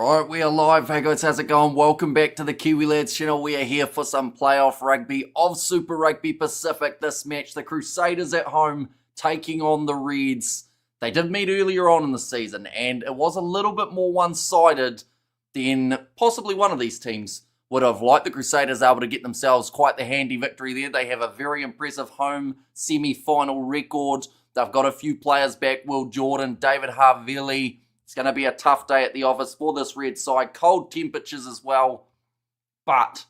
Right, we are live. Hey guys, how's it going? Welcome back to the Kiwi Lads channel. We are here for some playoff rugby of Super Rugby Pacific. This match, the Crusaders at home taking on the Reds. They did meet earlier on in the season, and it was a little bit more one-sided than possibly one of these teams would have liked. The Crusaders able to get themselves quite the handy victory there. They have a very impressive home semi-final record. They've got a few players back. Will Jordan, David Havili. It's going to be a tough day at the office for this Red side. Cold temperatures as well. But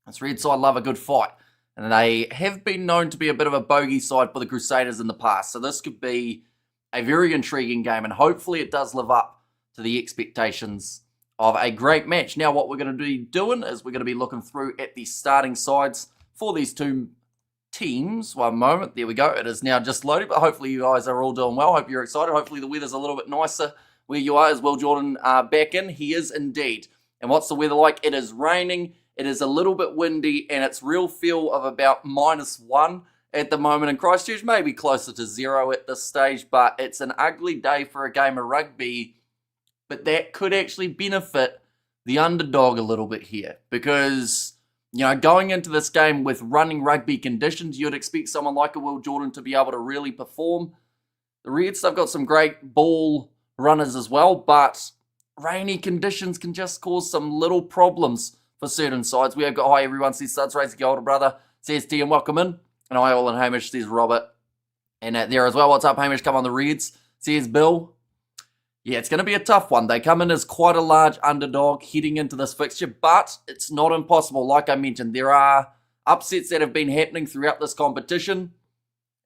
this Red side love a good fight. And they have been known to be a bit of a bogey side for the Crusaders in the past. So this could be a very intriguing game. And hopefully it does live up to the expectations of a great match. Now what we're going to be doing is we're going to be looking through at the starting sides for these two teams. One moment. There we go. It is now just loaded. But hopefully you guys are all doing well. Hope you're excited. Hopefully the weather's a little bit nicer where you are. As Will Jordan back in? He is indeed. And what's the weather like? It is raining, it is a little bit windy, and it's real feel of about -1 at the moment in Christchurch, maybe closer to 0 at this stage, but it's an ugly day for a game of rugby, but that could actually benefit the underdog a little bit here, because, you know, going into this game with running rugby conditions, you'd expect someone like a Will Jordan to be able to really perform. The Reds, they've got some great ball runners as well, but rainy conditions can just cause some little problems for certain sides. We have got, hi everyone, says Suds, raising your older brother, says T and welcome in. And hi all and Hamish, says Robert. And there as well, what's up Hamish, come on the Reds, says Bill. Yeah, it's going to be a tough one. They come in as quite a large underdog heading into this fixture, but it's not impossible. Like I mentioned, there are upsets that have been happening throughout this competition.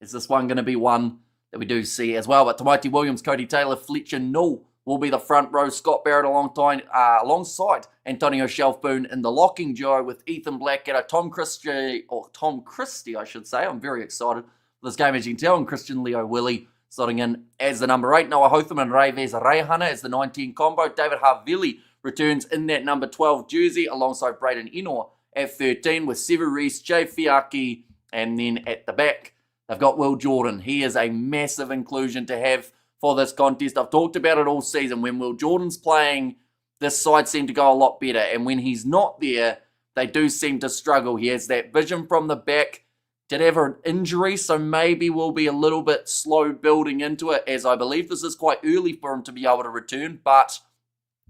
Is this one going to be one that we do see as well? But Tamaiti Williams, Cody Taylor, Fletcher Null will be the front row. Scott Barrett alongside Antonio Shelfboon in the locking duo with Ethan Blackadder, Tom Christie, I should say. I'm very excited for this game, as you can tell, and Christian Leo Willie slotting in as the number 8. Noah Hotham and Rayvez Rehana as the 19 combo. David Havili returns in that number 12 jersey alongside Braden Enor at 13 with Sever Reese, Jay Fiaki, and then at the back they've got Will Jordan. He is a massive inclusion to have for this contest. I've talked about it all season. When Will Jordan's playing, this side seem to go a lot better. And when he's not there, they do seem to struggle. He has that vision from the back. Did have an injury, so maybe we'll be a little bit slow building into it, as I believe this is quite early for him to be able to return. But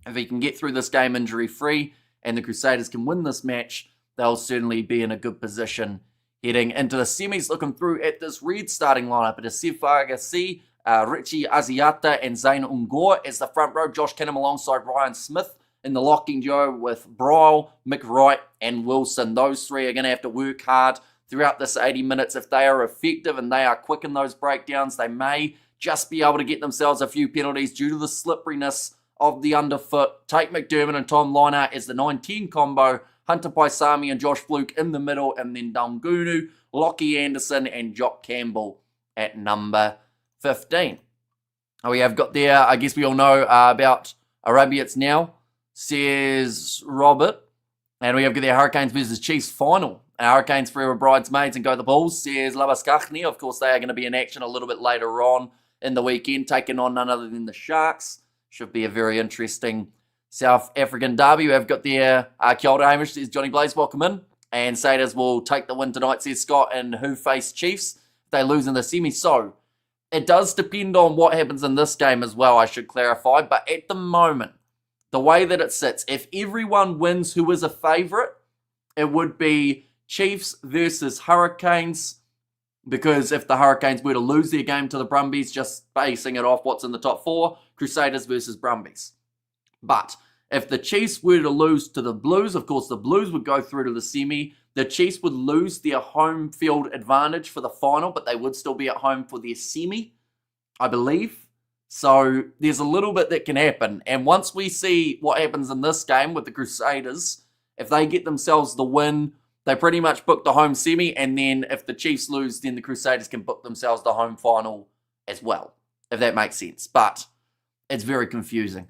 if he can get through this game injury-free and the Crusaders can win this match, they'll certainly be in a good position heading into the semis. Looking through at this Red starting lineup, it is Sif Agassi, Richie Aziata and Zane Ungor as the front row. Josh Kinham alongside Ryan Smith in the locking duo with Bryle, Mick Wright and Wilson. Those three are going to have to work hard throughout this 80 minutes. If they are effective and they are quick in those breakdowns, they may just be able to get themselves a few penalties due to the slipperiness of the underfoot. Tate McDermott and Tom Liner as the 19 combo. Hunter Paisami and Josh Fluke in the middle, and then Dungunu, Lockie Anderson, and Jock Campbell at number 15. We have got there, I guess we all know about Arabians now, says Robert. And we have got the Hurricanes versus Chiefs final. Hurricanes forever bridesmaids and go the Bulls, says Labaskachni. Of course, they are going to be in action a little bit later on in the weekend, taking on none other than the Sharks. Should be a very interesting South African derby. We have got there, kia ora Hamish, says Johnny Blaze, welcome in. And Saders will take the win tonight, says Scott, and who face Chiefs if they lose in the semi. So, it does depend on what happens in this game as well, I should clarify. But at the moment, the way that it sits, if everyone wins who is a favourite, it would be Chiefs versus Hurricanes. Because if the Hurricanes were to lose their game to the Brumbies, just basing it off what's in the top 4, Crusaders versus Brumbies. But if the Chiefs were to lose to the Blues, of course the Blues would go through to the semi. The Chiefs would lose their home field advantage for the final, but they would still be at home for their semi, I believe. So there's a little bit that can happen. And once we see what happens in this game with the Crusaders, if they get themselves the win, they pretty much book the home semi. And then if the Chiefs lose, then the Crusaders can book themselves the home final as well, if that makes sense. But it's very confusing.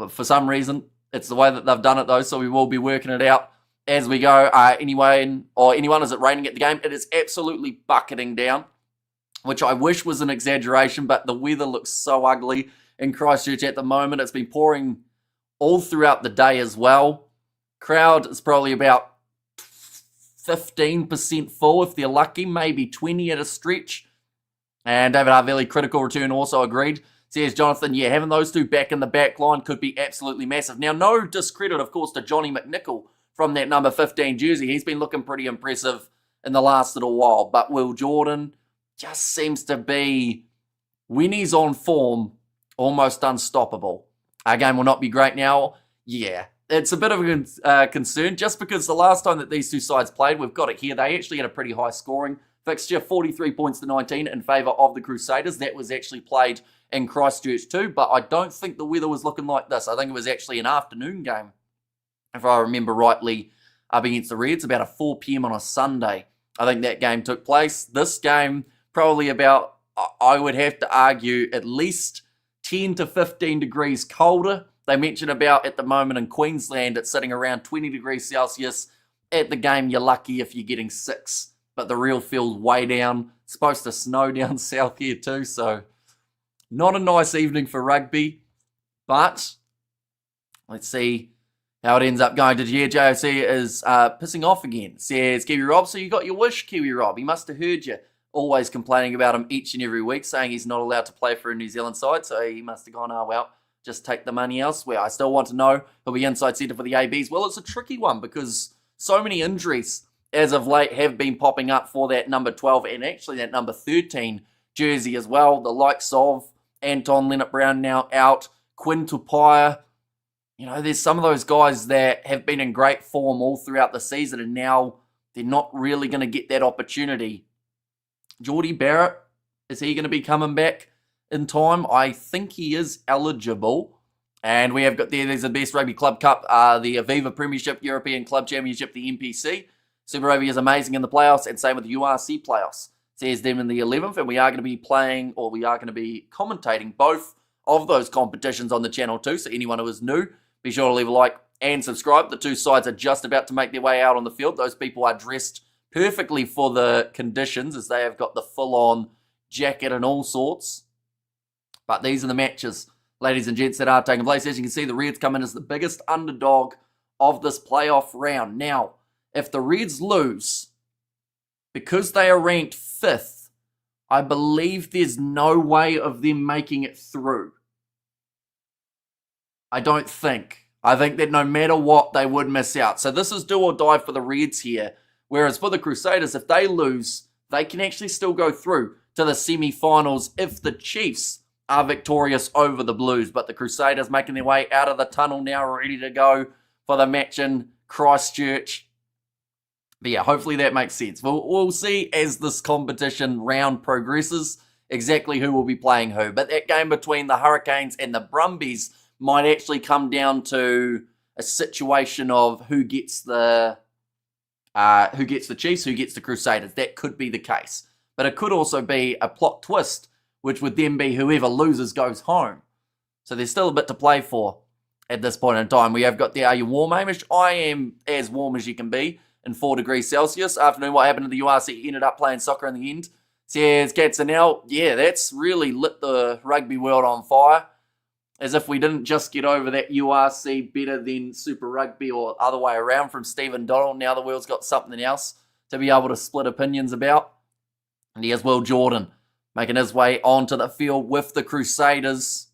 For some reason, it's the way that they've done it though, so we will be working it out as we go. Anyone, is it raining at the game? It is absolutely bucketing down, which I wish was an exaggeration, but the weather looks so ugly in Christchurch at the moment. It's been pouring all throughout the day as well. Crowd is probably about 15% full if they're lucky, maybe 20 at a stretch. And David Harvelli, critical return, also agreed. Says Jonathan, yeah, having those two back in the back line could be absolutely massive. Now, no discredit, of course, to Johnny McNichol from that number 15 jersey. He's been looking pretty impressive in the last little while. But Will Jordan just seems to be, when he's on form, almost unstoppable. Our game will not be great now. Yeah, it's a bit of a concern just because the last time that these two sides played, we've got it here, they actually had a pretty high scoring fixture, 43 points to 19 in favour of the Crusaders. That was actually played in Christchurch too, but I don't think the weather was looking like this. I think it was actually an afternoon game, if I remember rightly, up against the Reds, about a 4 p.m. on a Sunday. I think that game took place. This game, probably about, I would have to argue, at least 10 to 15 degrees colder. They mention about, at the moment in Queensland, it's sitting around 20 degrees Celsius. At the game, you're lucky if you're getting 6. But the real field's way down. It's supposed to snow down south here too, so not a nice evening for rugby. But let's see how it ends up going. Did you hear JOC is pissing off again? Says Kiwi Rob, so you got your wish, Kiwi Rob. He must have heard you. Always complaining about him each and every week, saying he's not allowed to play for a New Zealand side, so he must have gone, oh well, just take the money elsewhere. I still want to know who'll be inside centre for the ABs. Well, it's a tricky one because so many injuries as of late have been popping up for that number 12 and actually that number 13 jersey as well. The likes of Anton Leonard-Brown now out, Quinn Tupaia. You know, there's some of those guys that have been in great form all throughout the season and now they're not really going to get that opportunity. Geordie Barrett, is he going to be coming back in time? I think he is eligible. And we have got there's the Best Rugby Club Cup, the Aviva Premiership, European Club Championship, the NPC. Super Rugby is amazing in the playoffs, and same with the URC playoffs. Says them in the 11th, and we are going to be playing, or we are going to be commentating both of those competitions on the channel too. So anyone who is new, be sure to leave a like and subscribe. The two sides are just about to make their way out on the field. Those people are dressed perfectly for the conditions, as they have got the full-on jacket and all sorts. But these are the matches, ladies and gents, that are taking place. As you can see, the Reds come in as the biggest underdog of this playoff round. Now, if the Reds lose, because they are ranked 5th, I believe there's no way of them making it through. I don't think. I think that no matter what, they would miss out. So this is do or die for the Reds here. Whereas for the Crusaders, if they lose, they can actually still go through to the semi-finals if the Chiefs are victorious over the Blues. But the Crusaders making their way out of the tunnel now, ready to go for the match in Christchurch. But yeah, hopefully that makes sense. We'll see as this competition round progresses exactly who will be playing who. But that game between the Hurricanes and the Brumbies might actually come down to a situation of who gets the Chiefs, who gets the Crusaders. That could be the case. But it could also be a plot twist, which would then be whoever loses goes home. So there's still a bit to play for at this point in time. We have got the Are You Warm, Hamish? I am as warm as you can be in 4 degrees Celsius. Afternoon, what happened to the URC? Ended up playing soccer in the end. Says Katzenell, yeah, that's really lit the rugby world on fire. As if we didn't just get over that URC better than Super Rugby or other way around from Stephen Donald. Now the world's got something else to be able to split opinions about. And here's Will Jordan making his way onto the field with the Crusaders.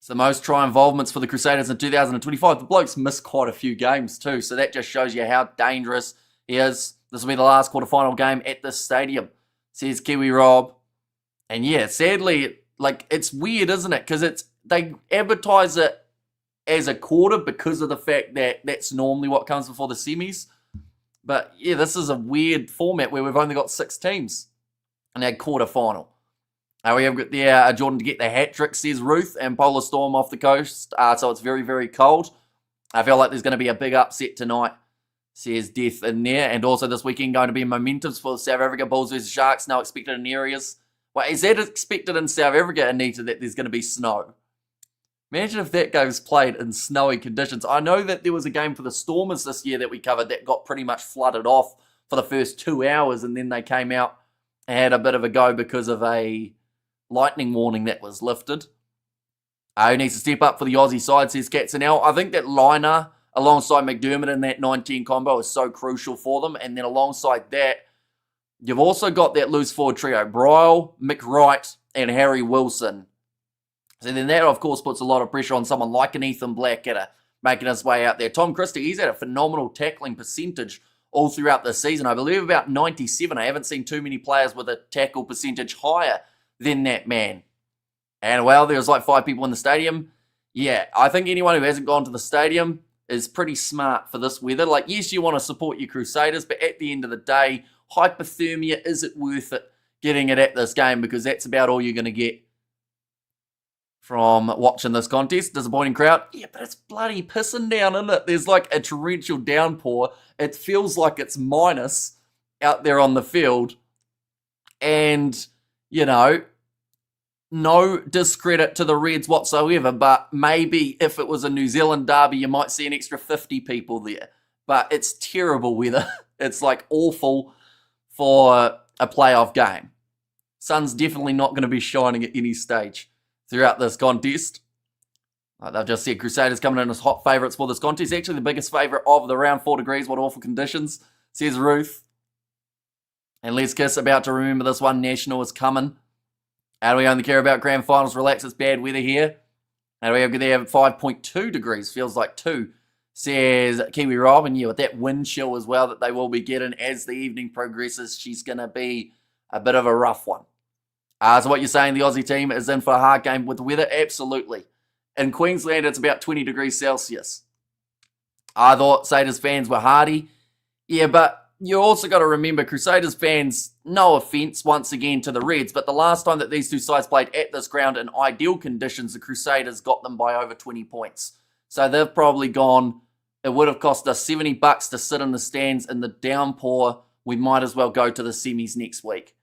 It's the most try involvements for the Crusaders in 2025. The bloke's missed quite a few games too, so that just shows you how dangerous he is. This will be the last quarterfinal game at this stadium, says Kiwi Rob. And yeah, sadly, it's weird, isn't it? Because they advertise it as a quarter because of the fact that that's normally what comes before the semis. But yeah, this is a weird format where we've only got 6 teams in our quarterfinal. We have got the Jordan to get the hat trick, says Ruth, and Polar Storm off the coast. So it's very, very cold. I feel like there's going to be a big upset tonight, says Death in there. And also this weekend going to be momentums for South Africa Bulls versus Sharks, now expected in areas. Well, is that expected in South Africa, Anita, that there's going to be snow? Imagine if that game's played in snowy conditions. I know that there was a game for the Stormers this year that we covered that got pretty much flooded off for the first 2 hours, and then they came out and had a bit of a go because of a lightning warning that was lifted. Who needs to step up for the Aussie side, says Katzenell. I think that liner alongside McDermott in that 9-10 combo is so crucial for them. And then alongside that, you've also got that loose forward trio, Bryle, Mick Wright, and Harry Wilson. So then that, of course, puts a lot of pressure on someone like an Ethan Blackadder making his way out there. Tom Christie, he's had a phenomenal tackling percentage all throughout the season. I believe about 97. I haven't seen too many players with a tackle percentage higher than that man. And, well, there's like 5 people in the stadium. Yeah, I think anyone who hasn't gone to the stadium is pretty smart for this weather. Like, yes, you want to support your Crusaders, but at the end of the day, hypothermia, is it worth it getting it at this game? Because that's about all you're going to get from watching this contest. Disappointing crowd. Yeah, but it's bloody pissing down, isn't it? There's like a torrential downpour. It feels like it's minus out there on the field. And, you know, no discredit to the Reds whatsoever, but maybe if it was a New Zealand derby, you might see an extra 50 people there. But it's terrible weather. It's like awful for a playoff game. Sun's definitely not going to be shining at any stage throughout this contest. They've just said Crusaders coming in as hot favourites for this contest. Actually the biggest favourite of the round, 4 degrees. What awful conditions, says Ruth. And Les Kiss about to remember this one. National is coming. How do we only care about grand finals? Relax, it's bad weather here. How do we have there? 5.2 degrees. Feels like 2, says Kiwi Rob. And yeah, with that wind chill as well that they will be getting as the evening progresses, she's going to be a bit of a rough one. So what you're saying, the Aussie team is in for a hard game with the weather? Absolutely. In Queensland, it's about 20 degrees Celsius. I thought Crusaders fans were hardy. Yeah, but you also got to remember, Crusaders fans, no offence once again to the Reds, but the last time that these two sides played at this ground in ideal conditions, the Crusaders got them by over 20 points. So they've probably gone, it would have cost us $70 to sit in the stands in the downpour. We might as well go to the semis next week.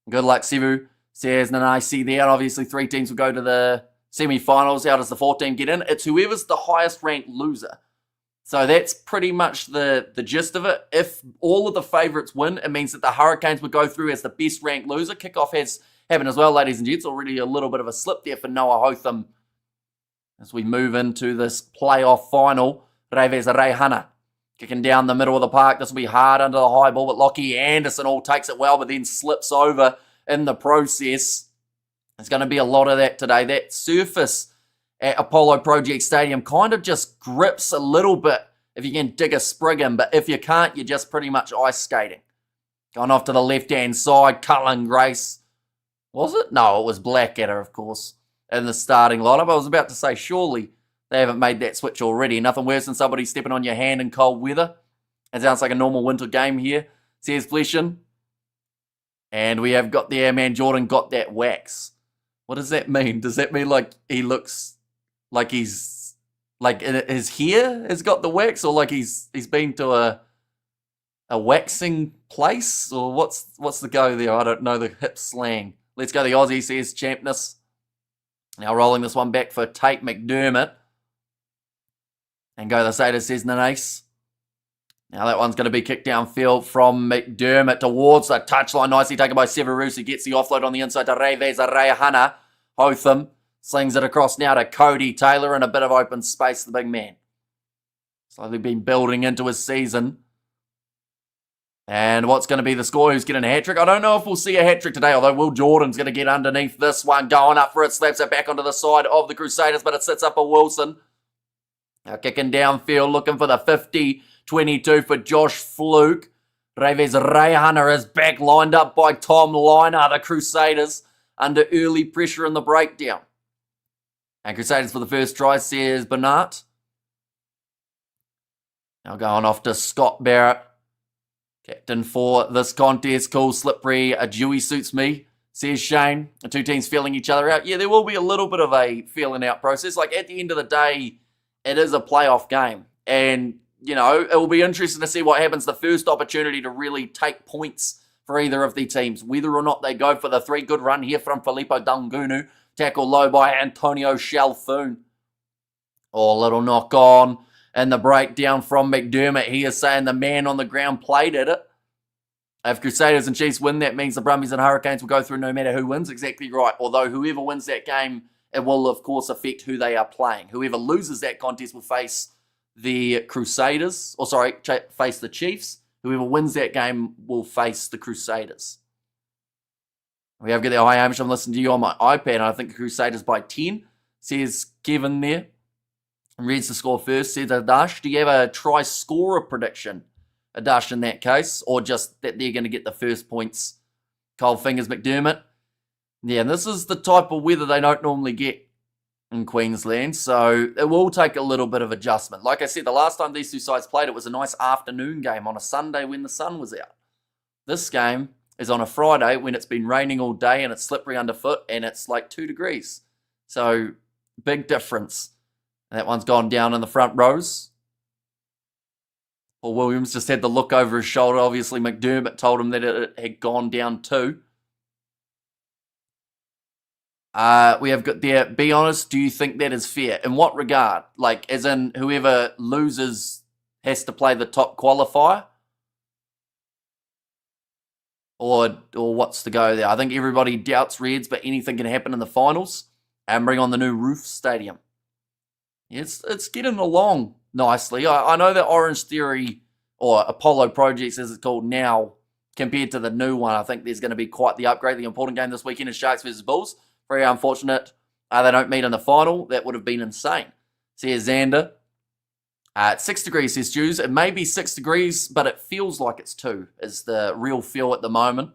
Good luck, Sivu, says Nanai there. Obviously, 3 teams will go to the semi-finals. How does the 4th team get in? It's whoever's the highest ranked loser. So that's pretty much the gist of it. If all of the favourites win, it means that the Hurricanes would go through as the best ranked loser. Kickoff has happened as well, ladies and gents. Already a little bit of a slip there for Noah Hotham as we move into this playoff final. Reves Reihana kicking down the middle of the park. This will be hard under the high ball, but Lockie Anderson all takes it well, but then slips over in the process. There's going to be a lot of that today. That surface at Apollo Project Stadium kind of just grips a little bit if you can dig a sprig in, but if you can't, you're just pretty much ice skating. Going off to the left-hand side, Cullen Grace. Was it? No, it was Blackadder, of course, in the starting lineup. I was about to say, surely they haven't made that switch already. Nothing worse than somebody stepping on your hand in cold weather. It sounds like a normal winter game here, says Fleshin. And we have got the airman Jordan got that wax. What does that mean? Does that mean like he looks like he's, like his hair has got the wax, or like he's been to a waxing place? Or what's the go there? I don't know the hip slang. Let's go the Aussie, says Champness. Now rolling this one back for Tate McDermott. And go the Crusaders, says Nanase. Now that one's going to be kicked downfield from McDermott towards the touchline. Nicely taken by Severus, who gets the offload on the inside to Reves Reihana. Hotham slings it across now to Cody Taylor in a bit of open space, the big man. Slowly been building into his season. And what's going to be the score? Who's getting a hat-trick? I don't know if we'll see a hat-trick today, although Will Jordan's going to get underneath this one. Going up for it, slaps it back onto the side of the Crusaders, but it sits up a Wilson. Now kicking downfield, looking for the 50-22 for Josh Fluke. Reves Reihana is back, lined up by Tom Liner. The Crusaders under early pressure in the breakdown. And Crusaders for the first try, says Bernard. Now going off to Scott Barrett. Captain for this contest. Cool, slippery. A Dewey suits me, says Shane. The two teams feeling each other out. Yeah, there will be a little bit of a feeling out process. Like at the end of the day, it is a playoff game. And, you know, it will be interesting to see what happens. The first opportunity to really take points for either of the teams. Whether or not they go for the 3. Good run here from Filippo Dungunu. Tackle low by Antonio Shalfoon. Oh, little knock on. And the breakdown from McDermott. He is saying the man on the ground played at it. If Crusaders and Chiefs win, that means the Brumbies and Hurricanes will go through no matter who wins. Exactly right. Although whoever wins that game it will, of course, affect who they are playing. Whoever loses that contest will face the Crusaders, face the Chiefs. Whoever wins that game will face the Crusaders. We have got there. Hi, Hamish. I'm listening to you on my iPad, and I think the Crusaders by 10, says Kevin there. And reads the score first, says Adash. Do you have a try-scorer prediction, Adash, in that case? Or just that they're going to get the first points? Cold fingers, McDermott. Yeah, this is the type of weather they don't normally get in Queensland, so it will take a little bit of adjustment. Like I said, the last time these two sides played, it was a nice afternoon game on a Sunday when the sun was out. This game is on a Friday when it's been raining all day and it's slippery underfoot and it's like 2 degrees. So, big difference. That one's gone down in the front rows. Paul Williams just had the look over his shoulder. Obviously, McDermott told him that it had gone down too. We have got there, be honest, do you think that is fair? In what regard? Like, as in, whoever loses has to play the top qualifier? Or what's the go there? I think everybody doubts Reds, but anything can happen in the finals. And bring on the new roof stadium. It's getting along nicely. I know that Orange Theory, or Apollo Projects as it's called now, compared to the new one, I think there's going to be quite the upgrade. The important game this weekend is Sharks versus Bulls. Very unfortunate they don't meet in the final. That would have been insane. See here, Xander. 6 degrees, says Jews. It may be 6 degrees, but it feels like it's 2, is the real feel at the moment.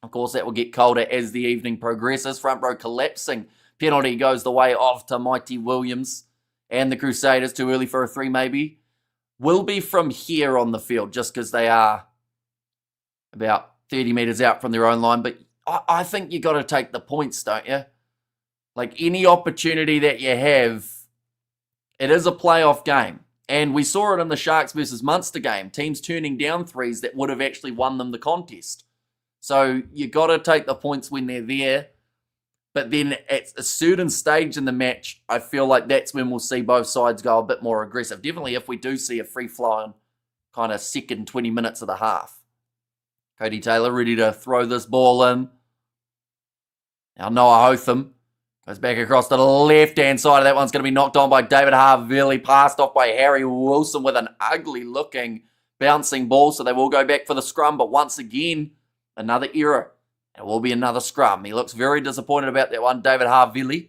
Of course, that will get colder as the evening progresses. Front row collapsing. Penalty goes the way of to Mighty Williams. And the Crusaders, too early for a 3 maybe. Will be from here on the field, just because they are about 30 metres out from their own line. But I think you got to take the points, don't you? Like, any opportunity that you have, it is a playoff game. And we saw it in the Sharks versus Munster game. Teams turning down 3s that would have actually won them the contest. So you got to take the points when they're there. But then at a certain stage in the match, I feel like that's when we'll see both sides go a bit more aggressive. Definitely if we do see a free-flowing kind of second 20 minutes of the half. Cody Taylor ready to throw this ball in. Now Noah Hotham goes back across to the left-hand side. That one's going to be knocked on by David Harvilli. Passed off by Harry Wilson with an ugly-looking bouncing ball. So they will go back for the scrum. But once again, another error. It will be another scrum. He looks very disappointed about that one, David Harvilli.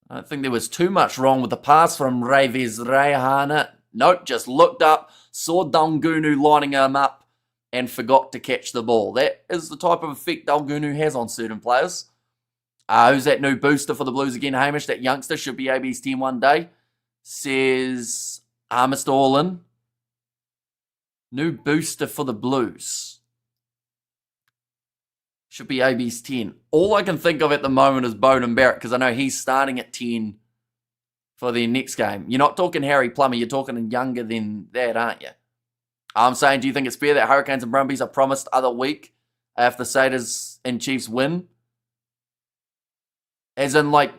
I don't think there was too much wrong with the pass from Reves Rehana. Nope, just looked up, saw Dalgunu lining him up, and forgot to catch the ball. That is the type of effect Dalgunu has on certain players. Who's that new booster for the Blues again, Hamish? That youngster should be AB's team one day. Says Mr. Orlin. New booster for the Blues. Should be AB's 10. All I can think of at the moment is Bowden Barrett, because I know he's starting at 10 for their next game. You're not talking Harry Plummer, you're talking younger than that, aren't you? I'm saying, do you think it's fair that Hurricanes and Brumbies are promised other week if the Crusaders and Chiefs win? As in, like,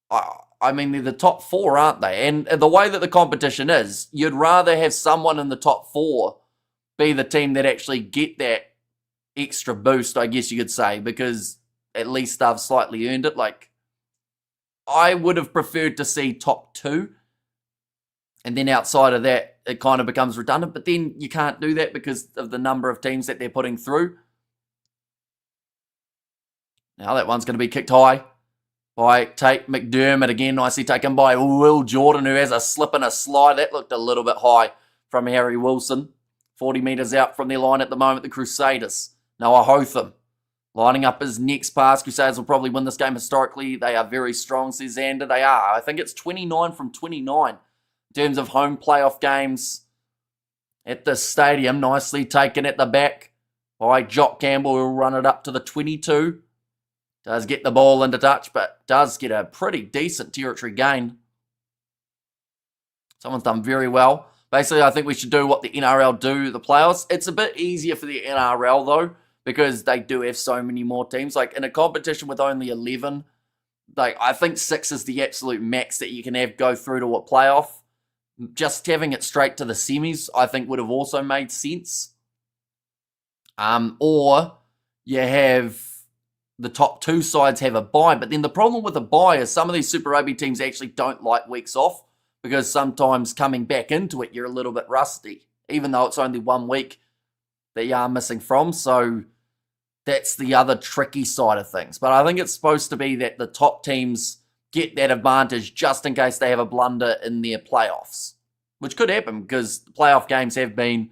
I mean, they're the top 4, aren't they? And the way that the competition is, you'd rather have someone in the top 4 be the team that actually get that extra boost, I guess you could say, because at least they've slightly earned it. Like, I would have preferred to see top 2, and then outside of that, it kind of becomes redundant, but then you can't do that because of the number of teams that they're putting through. Now that one's going to be kicked high by Tate McDermott again, nicely taken by Will Jordan, who has a slip and a slide. That looked a little bit high from Harry Wilson. 40 metres out from their line at the moment, the Crusaders. Noah Hotham lining up his next pass. Crusaders will probably win this game historically. They are very strong, says Xander. They are. I think it's 29 from 29 in terms of home playoff games at the stadium. Nicely taken at the back by Jock Campbell, who will run it up to the 22. Does get the ball into touch, but does get a pretty decent territory gain. Someone's done very well. Basically, I think we should do what the NRL do, the playoffs. It's a bit easier for the NRL, though, because they do have so many more teams. Like, in a competition with only 11, like, I think 6 is the absolute max that you can have go through to a playoff. Just having it straight to the semis, I think, would have also made sense. Or you have the top 2 sides have a bye. But then the problem with a bye is some of these Super Rugby teams actually don't like weeks off because sometimes coming back into it, you're a little bit rusty, even though it's only 1 week that you are missing from. So that's the other tricky side of things. But I think it's supposed to be that the top teams get that advantage just in case they have a blunder in their playoffs, which could happen because the playoff games have been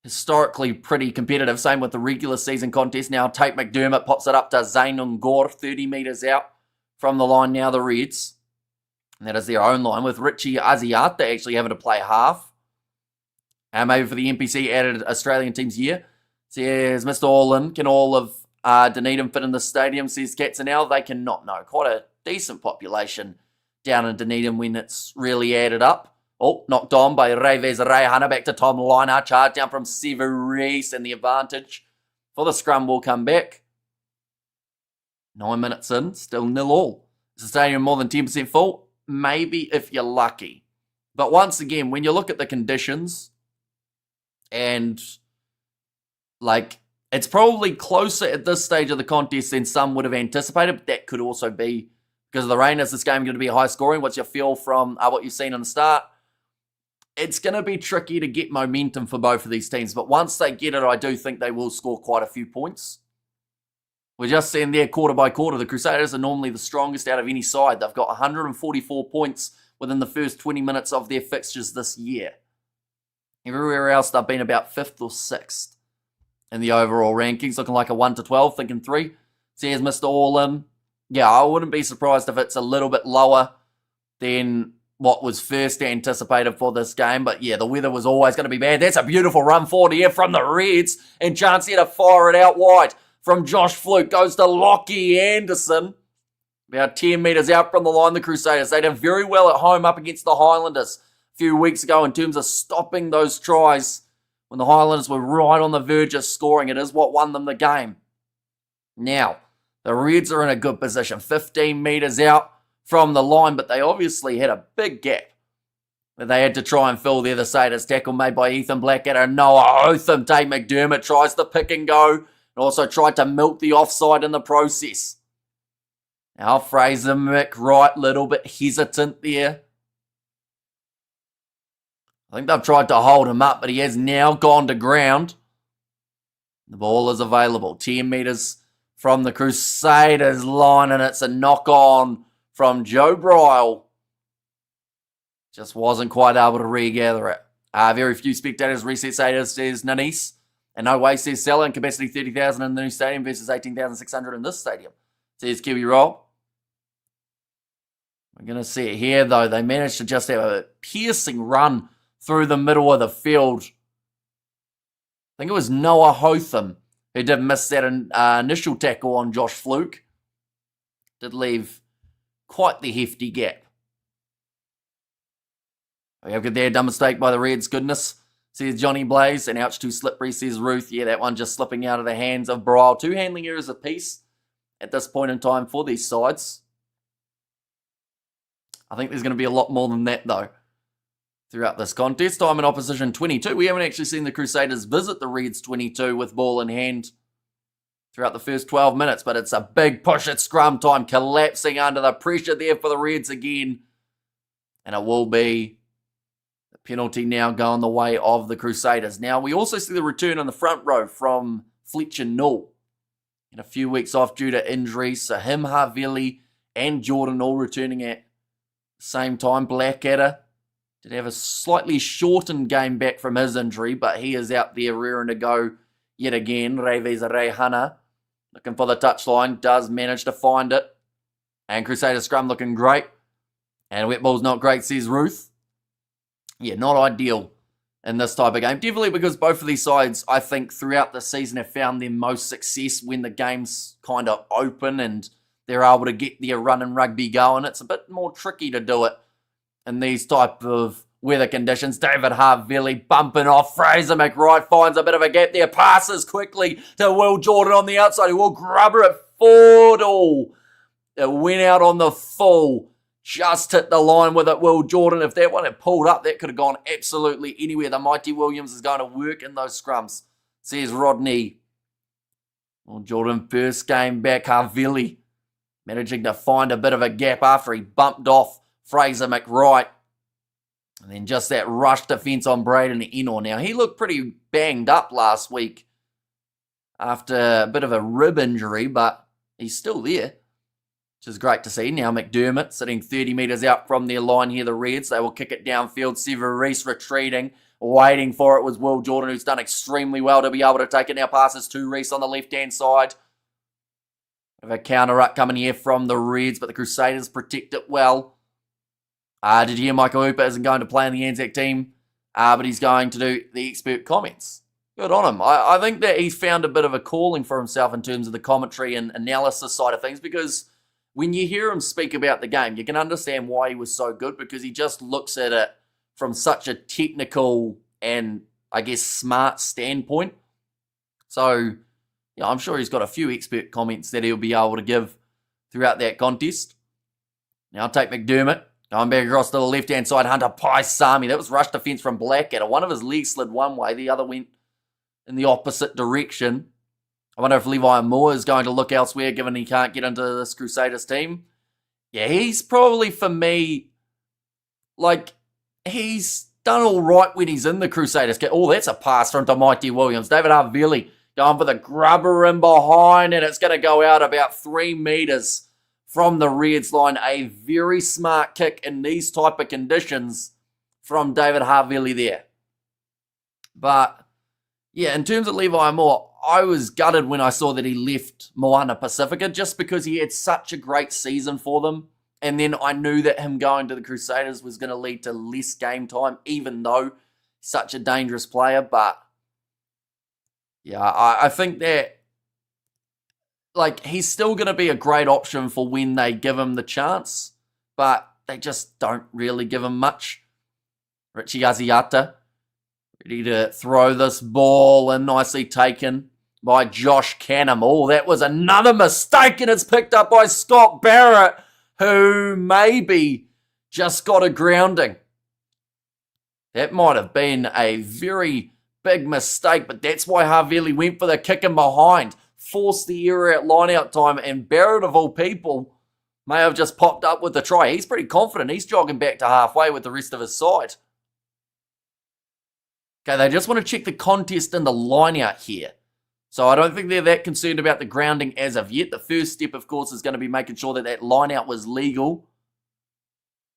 historically pretty competitive. Same with the regular season contest. Now Tate McDermott pops it up to Zayn Ngor, 30 metres out from the line now, the Reds. And that is their own line with Richie Aziata actually having to play half. And maybe for the NPC added Australian teams here. Says Mr. Orlin, can all of Dunedin fit in the stadium? Says Katzenell, they cannot. No, quite a decent population down in Dunedin when it's really added up. Oh, knocked on by Reyes Rehana, back to Tom Liner, charge down from Severis, and the advantage for the scrum will come back. 9 minutes in, still 0-0. Is the stadium more than 10% full? Maybe if you're lucky. But once again, when you look at the conditions, and like, it's probably closer at this stage of the contest than some would have anticipated, but that could also be because of the rain. Is this game going to be high scoring? What's your feel from what you've seen in the start? It's going to be tricky to get momentum for both of these teams, but once they get it, I do think they will score quite a few points. We're just seeing there quarter by quarter. The Crusaders are normally the strongest out of any side. They've got 144 points within the first 20 minutes of their fixtures this year. Everywhere else, they've been about 5th or 6th in the overall rankings, looking like a 1 to 12, thinking 3. So here's Mr. Orlin. Yeah, I wouldn't be surprised if it's a little bit lower than what was first anticipated for this game. But yeah, the weather was always going to be bad. That's a beautiful run forward here from the Reds. And chance here to fire it out wide from Josh Fluke. Goes to Lockie Anderson. About 10 metres out from the line, the Crusaders. They did very well at home up against the Highlanders a few weeks ago in terms of stopping those tries when the Highlanders were right on the verge of scoring. It is what won them the game. Now, the Reds are in a good position. 15 metres out from the line, but they obviously had a big gap that they had to try and fill there. The Crusaders tackle made by Ethan Blackadder. Noah Otham. Tate McDermott tries the pick and go and also tried to milk the offside in the process. Now Fraser McWright, little bit hesitant there. I think they've tried to hold him up, but he has now gone to ground. The ball is available. 10 metres from the Crusaders line, and it's a knock on from Joe Bryle. Just wasn't quite able to regather it. Very few spectators, reset status, says Nanis. And no way, says Seller, in capacity 30,000 in the new stadium versus 18,600 in this stadium, says Kiwi Roll. We're going to see it here, though. They managed to just have a piercing run through the middle of the field. I think it was Noah Hotham who did miss that initial tackle on Josh Fluke. Did leave quite the hefty gap. We have got there, dumb mistake by the Reds. Goodness, says Johnny Blaze. And ouch, too slippery, says Ruth. Yeah, that one just slipping out of the hands of Bryle. 2 handling errors apiece at this point in time for these sides. I think there's going to be a lot more than that, though, throughout this contest. Time in opposition 22. We haven't actually seen the Crusaders visit the Reds 22 with ball in hand throughout the first 12 minutes, but it's a big push at scrum time, collapsing under the pressure there for the Reds again. And it will be the penalty now going the way of the Crusaders. Now, we also see the return on the front row from Fletcher Null. In a few weeks off due to injuries, so him, Havili, and Jordan all returning at the same time. Blackadder did have a slightly shortened game back from his injury, but he is out there rearing to go yet again. Reveza Rehana looking for the touchline, does manage to find it. And Crusader scrum looking great. And wet ball's not great, says Ruth. Yeah, not ideal in this type of game. Definitely because both of these sides, I think, throughout the season have found their most success when the game's kind of open and they're able to get their run and rugby going. It's a bit more tricky to do it in these type of weather conditions. David Havili bumping off. Fraser McWright finds a bit of a gap there. Passes quickly to Will Jordan on the outside. He will grubber it forward. Oh, it went out on the full. Just hit the line with it, Will Jordan. If that one had pulled up, that could have gone absolutely anywhere. The mighty Williams is going to work in those scrums, says Rodney Well, Jordan, first game back, Havili managing to find a bit of a gap after he bumped off Fraser McWright. And then just that rush defence on Braden Enor. Now, he looked pretty banged up last week after a bit of a rib injury, but he's still there, which is great to see. Now McDermott sitting 30 metres out from their line here, the Reds. They will kick it downfield. Sever Reese retreating. Waiting for it was Will Jordan, who's done extremely well to be able to take it. Now passes to Reese on the left-hand side. We have a counter-up coming here from the Reds, but the Crusaders protect it well. Did you hear Michael Hooper isn't going to play in the Anzac team, but he's going to do the expert comments. Good on him. I think that he's found a bit of a calling for himself in terms of the commentary and analysis side of things, because when you hear him speak about the game, you can understand why he was so good, because he just looks at it from such a technical and, I guess, smart standpoint. So, yeah, I'm sure he's got a few expert comments that he'll be able to give throughout that contest. Now I'll take McDermott. Going back across to the left-hand side, Hunter Paisami. That was rush defence from Blackadder. One of his legs slid one way, the other went in the opposite direction. I wonder if Levi Moore is going to look elsewhere, given he can't get into this Crusaders team. Yeah, he's probably, for me, like, he's done all right when he's in the Crusaders. Oh, that's a pass from Mighty Williams. David Havili going for the grubber in behind, and it's going to go out about 3 metres from the Reds line. A very smart kick in these type of conditions from David Havili there. But, yeah, in terms of Levi Moore, I was gutted when I saw that he left Moana Pacifica, just because he had such a great season for them. And then I knew that him going to the Crusaders was going to lead to less game time, even though he's such a dangerous player. But, yeah, I think that, like, he's still going to be a great option for when they give him the chance, but they just don't really give him much. Richie Aziata, ready to throw this ball in, nicely taken by Josh Canham. Oh, that was another mistake, and it's picked up by Scott Barrett, who maybe just got a grounding. That might have been a very big mistake, but that's why Havili went for the kick in behind. Forced the error at line-out time, and Barrett, of all people, may have just popped up with the try. He's pretty confident. He's jogging back to halfway with the rest of his side. Okay, they just want to check the contest and the line-out here. So I don't think they're that concerned about the grounding as of yet. The first step, of course, is going to be making sure that that line-out was legal.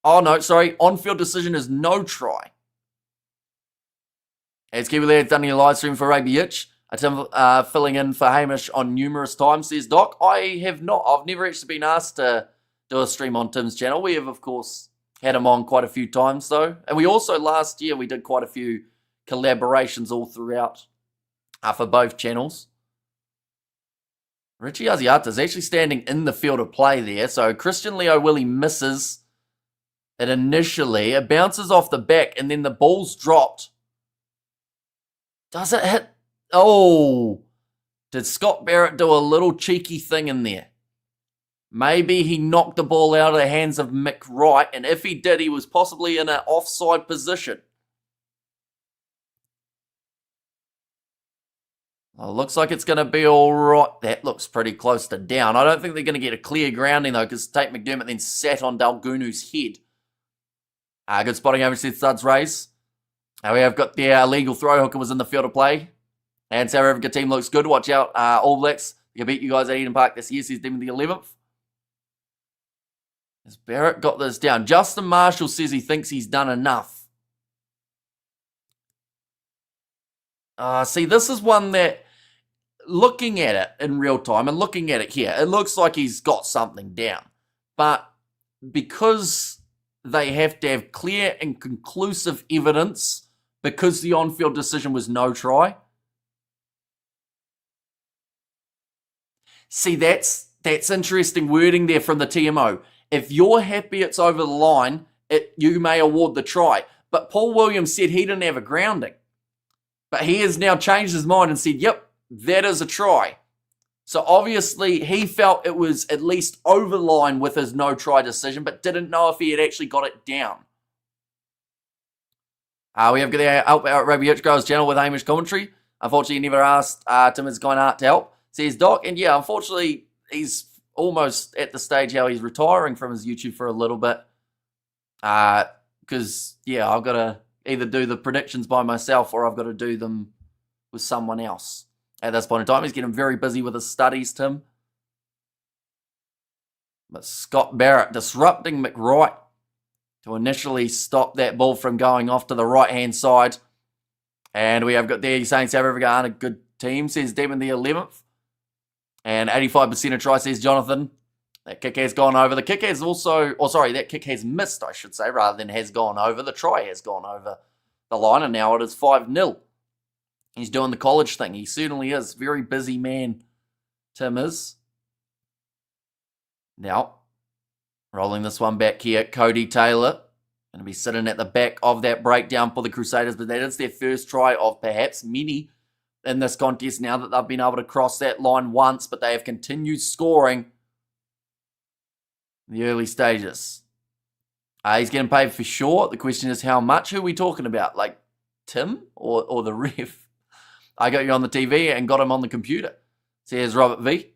Oh, no, sorry. On-field decision is no try. As Kiwi Lads done your live stream for Rugby Itch. Tim filling in for Hamish on numerous times, says Doc. I have not. I've never actually been asked to do a stream on Tim's channel. We have, of course, had him on quite a few times, though. And we also, last year, we did quite a few collaborations all throughout for both channels. Richie Aziata is actually standing in the field of play there. So Christian Leo Willie misses it initially. It bounces off the back, and then the ball's dropped. Does it hit? Oh, did Scott Barrett do a little cheeky thing in there? Maybe he knocked the ball out of the hands of Mick Wright, and if he did, he was possibly in an offside position. Well, looks like it's going to be all right. That looks pretty close to down. I don't think they're going to get a clear grounding, though, because Tate McDermott then sat on Dalgunu's head. Good spotting over to Studs Rays. We have got the illegal throw. Hooker was in the field of play. And South Africa team looks good. Watch out, All Blacks. They can beat you guys at Eden Park this year. Says them in the 11th. Has Barrett got this down? Justin Marshall says he thinks he's done enough. See, this is one that, looking at it in real time and looking at it here, it looks like he's got something down. But because they have to have clear and conclusive evidence, because the on-field decision was no try. See, that's interesting wording there from the TMO. If you're happy it's over the line, you may award the try. But Paul Williams said he didn't have a grounding. But he has now changed his mind and said, yep, that is a try. So obviously he felt it was at least over the line with his no try decision, but didn't know if he had actually got it down. We have the Out Rugby Itch Girls channel with Hamish commentary. Unfortunately, he never asked Tim as kind heart to help. says Doc. And yeah, unfortunately, he's almost at the stage how he's retiring from his YouTube for a little bit. Because, yeah, I've got to either do the predictions by myself or I've got to do them with someone else. At this point in time, he's getting very busy with his studies, Tim. But Scott Barrett disrupting McWright to initially stop that ball from going off to the right-hand side. And we have got there, saying South Africa aren't a good team, says Deb in the 11th. And 85% of try, says Jonathan. That kick has gone over. The kick has also, that kick has missed, I should say, rather than has gone over. The try has gone over the line, and now it is 5-0. He's doing the college thing. He certainly is. Very busy man, Tim is. Now, rolling this one back here, Cody Taylor. Going to be sitting at the back of that breakdown for the Crusaders, but that is their first try of perhaps many in this contest now that they've been able to cross that line once, but they have continued scoring in the early stages. He's getting paid for sure. The question is how much? Who are we talking about? Like Tim or the ref? I got you on the TV and got him on the computer. Says Robert V.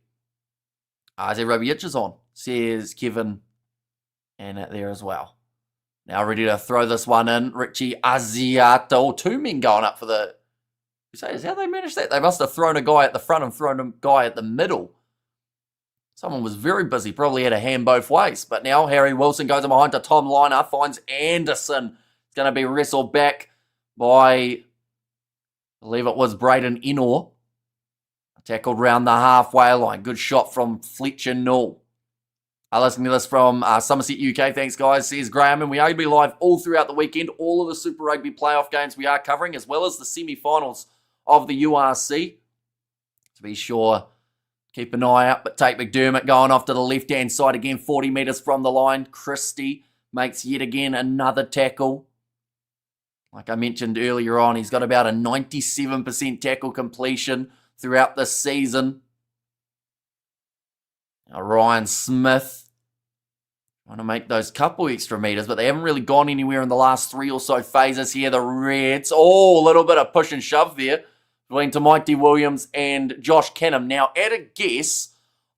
I said Robbie Itch is on. Says Kevin and there as well. Now ready to throw this one in. Richie Asiato. 2 men going up for the Crusaders. How they managed that? They must have thrown a guy at the front and thrown a guy at the middle. Someone was very busy. Probably had a hand both ways. But now Harry Wilson goes in behind to Tom Liner. Finds Anderson. It's going to be wrestled back by, I believe it was Braden Enor. Tackled round the halfway line. Good shot from Fletcher Null. Listening to this from Somerset, UK. Thanks, guys. Says Graham. And we are going to be live all throughout the weekend. All of the Super Rugby playoff games we are covering, as well as the semi-finals of the URC. To be sure, keep an eye out. But Tate McDermott going off to the left-hand side again, 40 metres from the line. Christie makes yet again another tackle. Like I mentioned earlier on, he's got about a 97% tackle completion throughout this season. Now Ryan Smith trying to make those couple extra meters, but they haven't really gone anywhere in the last 3 or so phases here. The Reds, a little bit of push and shove there between Tamaiti Williams and Josh Canham. Now, at a guess,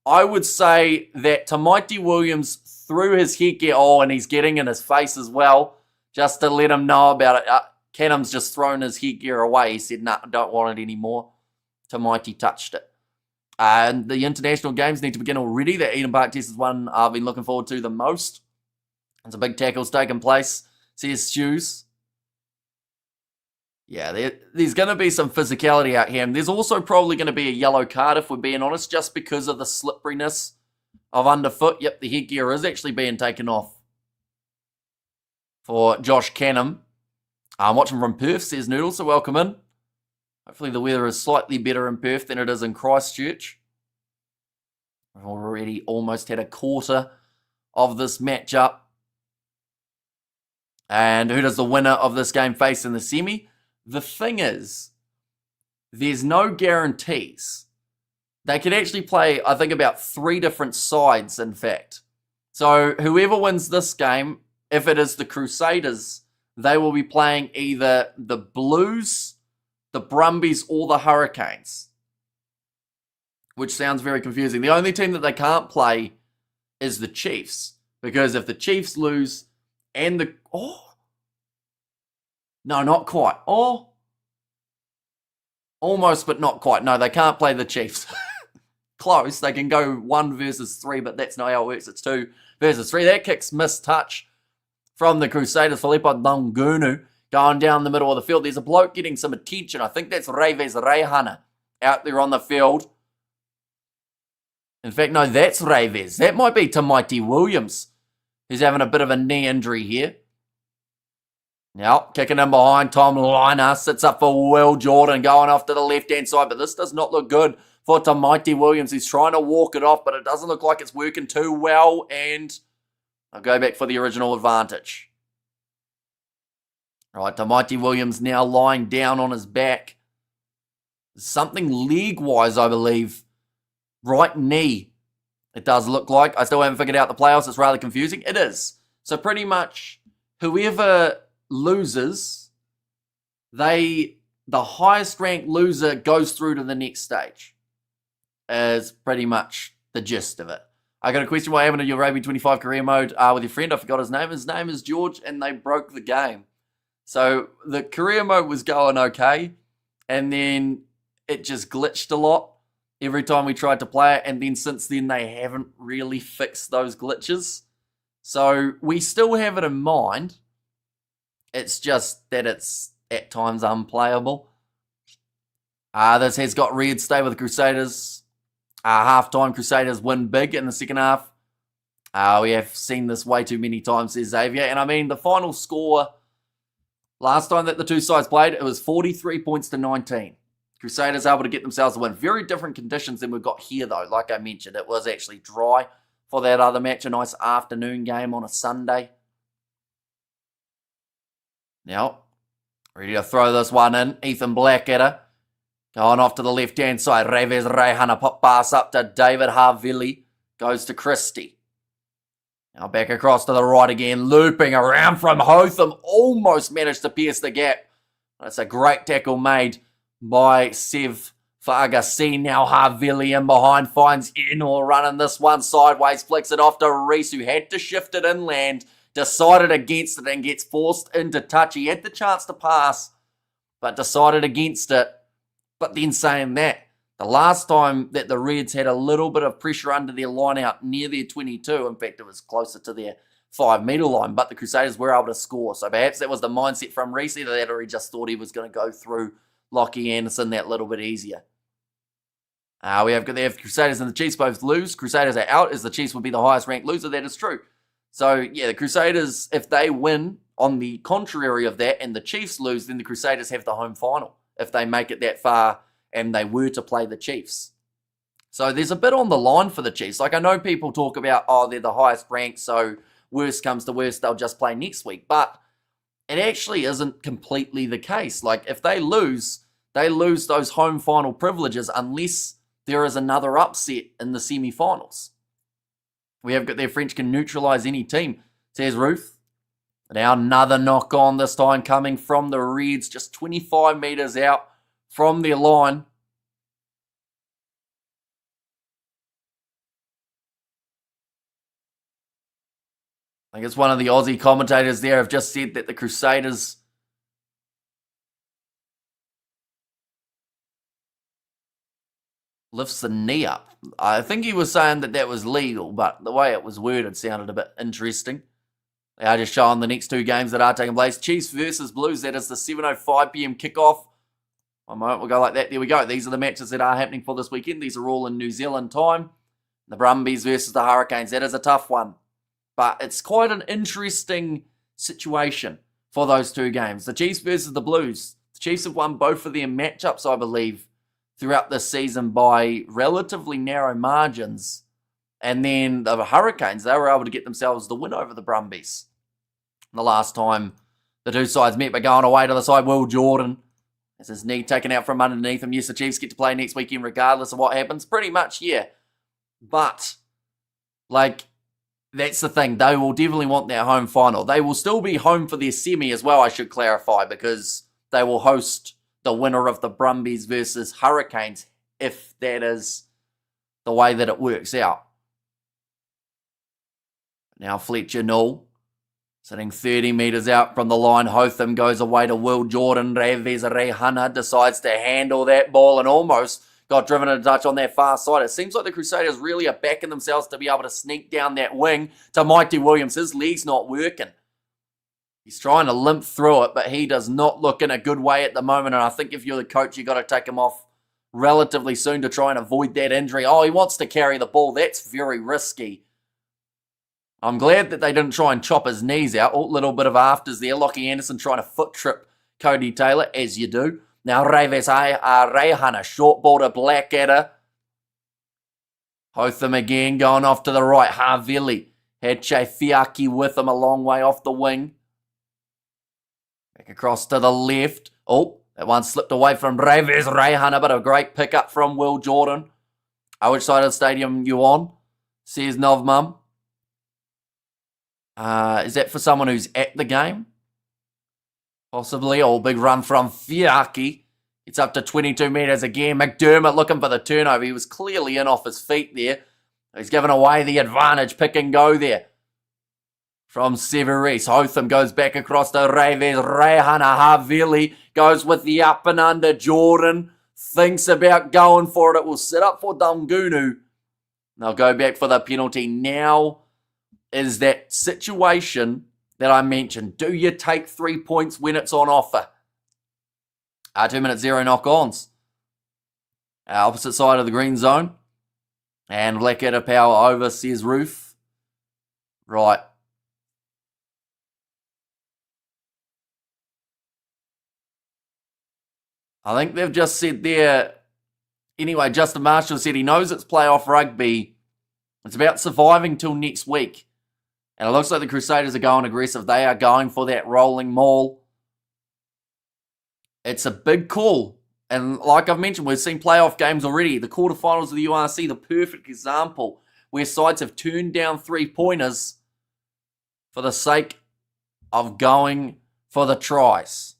I would say that Tamaiti Williams threw his headgear, and he's getting in his face as well, just to let him know about it. Canham's just thrown his headgear away. He said, nah, I don't want it anymore. Tamaiti touched it. And the international games need to begin already. The Eden Park test is one I've been looking forward to the most. There's a big tackle's taking place. Says Shoes. Yeah, there's going to be some physicality out here. And there's also probably going to be a yellow card, if we're being honest, just because of the slipperiness of underfoot. Yep, the headgear is actually being taken off for Josh Canham. I'm watching from Perth, says Noodle, so welcome in. Hopefully the weather is slightly better in Perth than it is in Christchurch. We've already almost had a quarter of this matchup. And who does the winner of this game face in the semi? The thing is, there's no guarantees. They could actually play, I think, about 3 different sides, in fact. So whoever wins this game, if it is the Crusaders, they will be playing either the Blues, the Brumbies, or the Hurricanes. Which sounds very confusing. The only team that they can't play is the Chiefs. Because if the Chiefs lose and the... No, not quite. Almost, but not quite. No, they can't play the Chiefs. Close. They can go 1 versus 3, but that's not how it works. It's 2 versus 3. That kick's missed touch from the Crusaders. Filippo Dangunu going down the middle of the field. There's a bloke getting some attention. I think that's Reves Rehana out there on the field. In fact, no, that's Reves. That might be Tamaiti Williams, who's having a bit of a knee injury here. Now, kicking in behind, Tom Liner sits up for Will Jordan, going off to the left-hand side, but this does not look good for Tamaiti Williams. He's trying to walk it off, but it doesn't look like it's working too well, and I'll go back for the original advantage. All right, Tamaiti Williams now lying down on his back. Something leg-wise, I believe. Right knee, it does look like. I still haven't figured out the playoffs. It's rather confusing. It is. So pretty much whoever loses, the highest ranked loser goes through to the next stage. is pretty much the gist of it. I got a question, what happened to your Rugby 25 career mode with your friend? I forgot his name. His name is George, and they broke the game. So the career mode was going okay, and then it just glitched a lot every time we tried to play it, and then since then they haven't really fixed those glitches. So we still have it in mind. It's just that it's at times unplayable. This has got Reds stay with the Crusaders. Half-time Crusaders win big in the second half. We have seen this way too many times, says Xavier. And I mean, the final score last time that the two sides played, it was 43 points to 19. Crusaders able to get themselves a win. Very different conditions than we've got here, though. Like I mentioned, it was actually dry for that other match. A nice afternoon game on a Sunday. Now, ready to throw this one in. Ethan Blackadder going off to the left-hand side. Reves Rehana pop pass up to David Havili. Goes to Christie. Now back across to the right again. Looping around from Hotham. Almost managed to pierce the gap. That's a great tackle made by Sev for Agassi. Now Havili in behind. Finds Enor running this one sideways. Flicks it off to Reese, who had to shift it inland. Decided against it and gets forced into touch. He had the chance to pass, but decided against it. But then saying that, the last time that the Reds had a little bit of pressure under their line out near their 22, in fact, it was closer to their 5-metre line, but the Crusaders were able to score. So perhaps that was the mindset from Reese, that he just thought he was going to go through Lockie Anderson that little bit easier. We have got the Crusaders and the Chiefs both lose. Crusaders are out as the Chiefs would be the highest ranked loser. That is true. So, yeah, the Crusaders, if they win on the contrary of that and the Chiefs lose, then the Crusaders have the home final if they make it that far and they were to play the Chiefs. So there's a bit on the line for the Chiefs. Like, I know people talk about, oh, they're the highest ranked, so worst comes to worst, they'll just play next week. But it actually isn't completely the case. Like, if they lose those home final privileges unless there is another upset in the semi-finals. We have got their French can neutralise any team, says Ruth. Now another knock on, this time coming from the Reds, just 25 metres out from their line. I guess one of the Aussie commentators there have just said that the Crusaders lifts the knee up. I think he was saying that that was legal, but the way it was worded sounded a bit interesting. They are just showing the next two games that are taking place. Chiefs versus Blues, that is the 7:05 p.m. kickoff. One moment, we'll go like that. There we go. These are the matches that are happening for this weekend. These are all in New Zealand time. The Brumbies versus the Hurricanes, that is a tough one. But it's quite an interesting situation for those two games. The Chiefs versus the Blues. The Chiefs have won both of their matchups, I believe, throughout this season by relatively narrow margins. And then the Hurricanes, they were able to get themselves the win over the Brumbies. The last time the two sides met by going away to the side, Will Jordan has his knee taken out from underneath him. Yes, the Chiefs get to play next weekend regardless of what happens. Pretty much, yeah. But, like, that's the thing. They will definitely want their home final. They will still be home for their semi as well, I should clarify, because they will host the winner of the Brumbies versus Hurricanes, if that is the way that it works out. Now Fletcher Null, sitting 30 metres out from the line. Hotham goes away to Will Jordan. Reves Rehana decides to handle that ball and almost got driven into touch on that far side. It seems like the Crusaders really are backing themselves to be able to sneak down that wing to Mighty Williams. His leg's not working. He's trying to limp through it, but he does not look in a good way at the moment. And I think if you're the coach, you've got to take him off relatively soon to try and avoid that injury. Oh, he wants to carry the ball. That's very risky. I'm glad that they didn't try and chop his knees out. A little bit of afters there. Lockie Anderson trying to foot trip Cody Taylor, as you do. Now Reves Rehana, short ball to Blackadder. Hotham again going off to the right. Havili had Fiaki with him a long way off the wing. Back across to the left. Oh, that one slipped away from Reves Rehana, but a great pickup from Will Jordan. Which side of the stadium you on? Says Novmum. Is that for someone who's at the game? Possibly. Oh, big run from Fiaki. It's up to 22 metres again. McDermott looking for the turnover. He was clearly in off his feet there. He's given away the advantage. Pick and go there. From Severis. Hotham goes back across to Reves. Rehana Havili goes with the up and under. Jordan thinks about going for it. It will sit up for Dungunu. They'll go back for the penalty. Now is that situation that I mentioned. Do you take 3 points when it's on offer? 2 minutes 0 knock-ons. Opposite side of the green zone. And Blackadder power over, says Roof. Right. I think they've just said there. Anyway, Justin Marshall said he knows it's playoff rugby. It's about surviving till next week. And it looks like the Crusaders are going aggressive. They are going for that rolling maul. It's a big call. And like I've mentioned, we've seen playoff games already. The quarterfinals of the URC, the perfect example, where sides have turned down 3-pointers for the sake of going for the tries.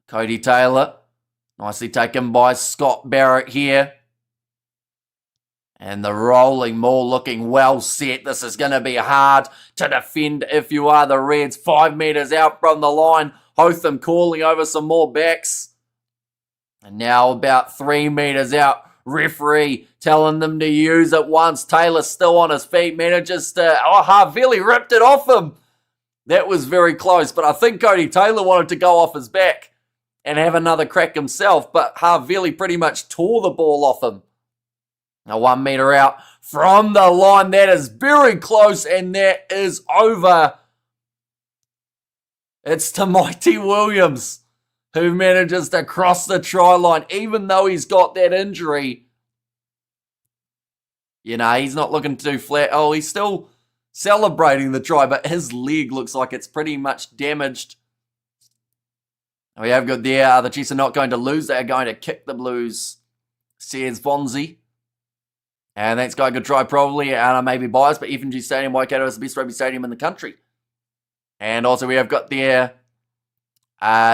Cody Taylor, nicely taken by Scott Barrett here. And the rolling maul looking well set. This is going to be hard to defend if you are the Reds. 5 metres out from the line. Hotham calling over some more backs. And now about 3 metres out. Referee telling them to use it once. Taylor still on his feet. Manages to... Havili ripped it off him. That was very close. But I think Cody Taylor wanted to go off his back and have another crack himself. But Havili pretty much tore the ball off him. Now 1 metre out from the line. That is very close. And that is over. It's Mighty Williams who manages to cross the try line, even though he's got that injury. You know, he's not looking too flat. Oh, he's still celebrating the try, but his leg looks like it's pretty much damaged. We have got there. The Chiefs are not going to lose. They are going to kick the Blues, says Bonzi. And that's got a good try probably, and I may be biased, but FNG Stadium, Waikato is the best rugby stadium in the country. And also we have got there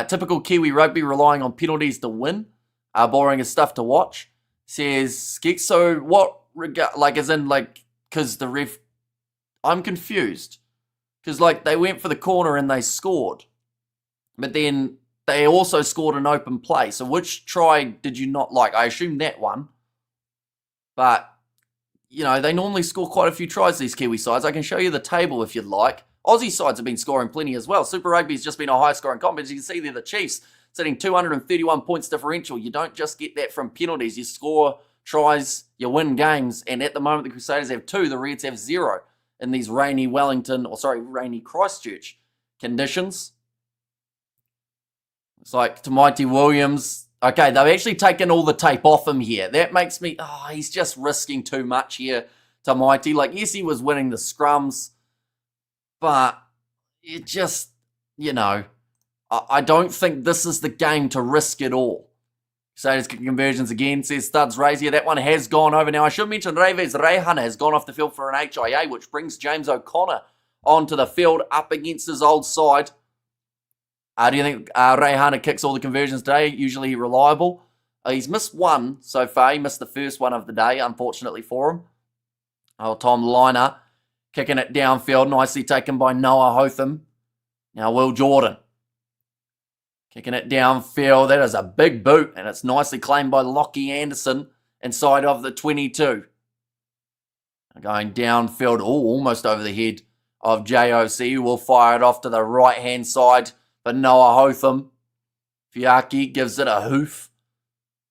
typical Kiwi rugby relying on penalties to win. Boring as stuff to watch. Says Skek, so what regard, like as in like, because the ref, I'm confused. Because like they went for the corner and they scored. But then they also scored an open play. So which try did you not like? I assume that one. But, you know, they normally score quite a few tries, these Kiwi sides. I can show you the table if you'd like. Aussie sides have been scoring plenty as well. Super Rugby's just been a high-scoring comp. As you can see there, the Chiefs sitting 231 points differential. You don't just get that from penalties. You score tries, you win games. And at the moment, the Crusaders have 2. The Reds have 0 in these rainy rainy Christchurch conditions. It's like to Mighty Williams. Okay, they've actually taken all the tape off him here. That makes me... Oh, he's just risking too much here to Mighty. Like, yes, he was winning the scrums. But it just, you know, I don't think this is the game to risk it all. Crusaders kicking conversions again, says Studs Razier. That one has gone over. Now, I should mention Reves Rehana has gone off the field for an HIA, which brings James O'Connor onto the field up against his old side. Do you think Rehana kicks all the conversions today? Usually reliable. He's missed one so far. He missed the first one of the day, unfortunately for him. Oh, Tom Liner. Kicking it downfield, nicely taken by Noah Hotham. Now Will Jordan. Kicking it downfield. That is a big boot, and it's nicely claimed by Lockie Anderson inside of the 22. Going downfield, almost over the head of JOC, who will fire it off to the right-hand side for Noah Hotham. Fiaki gives it a hoof.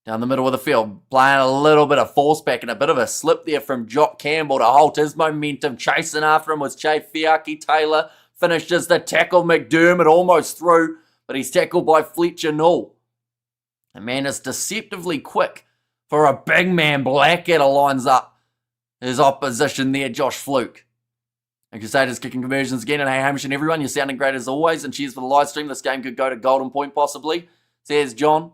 Down the middle of the field, playing a little bit of force back and a bit of a slip there from Jock Campbell to halt his momentum. Chasing after him was Che Fiaki. Taylor finishes the tackle. McDermott almost through, but he's tackled by Fletcher Null. The man is deceptively quick for a big man. Blackadder lines up his opposition there, Josh Fluke. And Crusaders kicking conversions again. And hey, Hamish and everyone, you're sounding great as always. And cheers for the live stream. This game could go to Golden Point possibly, says John.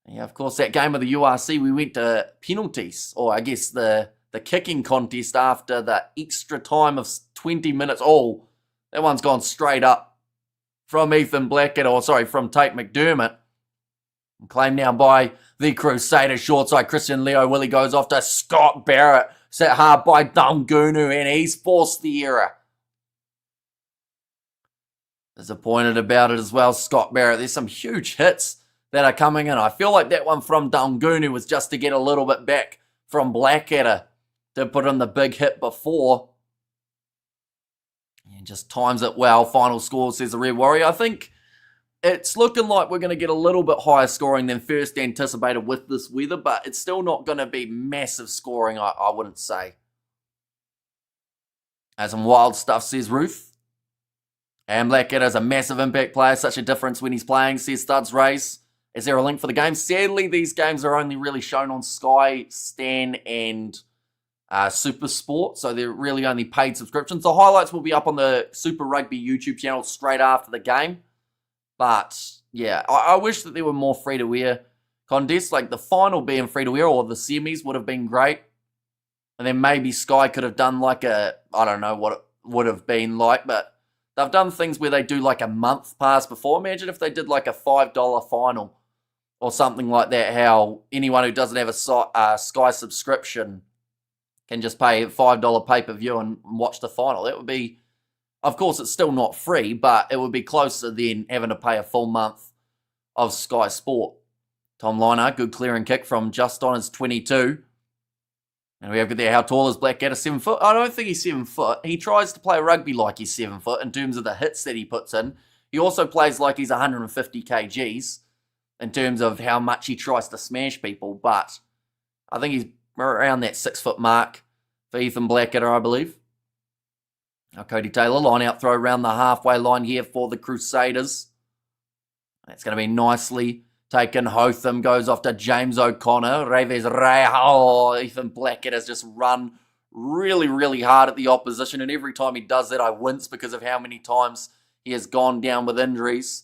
Yeah, of course, that game of the URC, we went to penalties, or I guess the kicking contest after the extra time of 20 minutes. Oh, that one's gone straight up from Ethan Blackett, from Tate McDermott. Claimed now by the Crusaders. Short side, Christian Leo Willie goes off to Scott Barrett. Set hard by Dungunu, and he's forced the error. Disappointed about it as well, Scott Barrett. There's some huge hits that are coming in. I feel like that one from Dungunu was just to get a little bit back from Blackadder to put in the big hit before. And just times it well. Final score, says the Red Warrior. I think it's looking like we're going to get a little bit higher scoring than first anticipated with this weather, but it's still not going to be massive scoring, I wouldn't say. Has some wild stuff, says Ruth. And Blackadder is a massive impact player, such a difference when he's playing, says Studs Race. Is there a link for the game? Sadly, these games are only really shown on Sky, Stan, and Super Sport, so they're really only paid subscriptions. The highlights will be up on the Super Rugby YouTube channel straight after the game. But, yeah, I wish that there were more free-to-air contests, like the final being free-to-air or the semis would have been great. And then maybe Sky could have done like I don't know what it would have been like, but they've done things where they do like a month pass before. Imagine if they did like a $5 final or something like that, how anyone who doesn't have a Sky subscription can just pay a $5 pay-per-view and watch the final. That would be, of course, it's still not free, but it would be closer than having to pay a full month of Sky Sport. Tom Liner, good clearing kick from just on his 22. And we have there, how tall is Blackadder? 7 foot? I don't think he's 7 foot. He tries to play rugby like he's 7 foot in terms of the hits that he puts in. He also plays like he's 150 kgs in terms of how much he tries to smash people. But I think he's around that 6 foot mark for Ethan Blackadder, I believe. Now Cody Taylor, line out throw around the halfway line here for the Crusaders. That's going to be nicely taken. Hotham goes off to James O'Connor. Reves Ray. Oh, Ethan Blackett has just run really, really hard at the opposition. And every time he does that, I wince because of how many times he has gone down with injuries.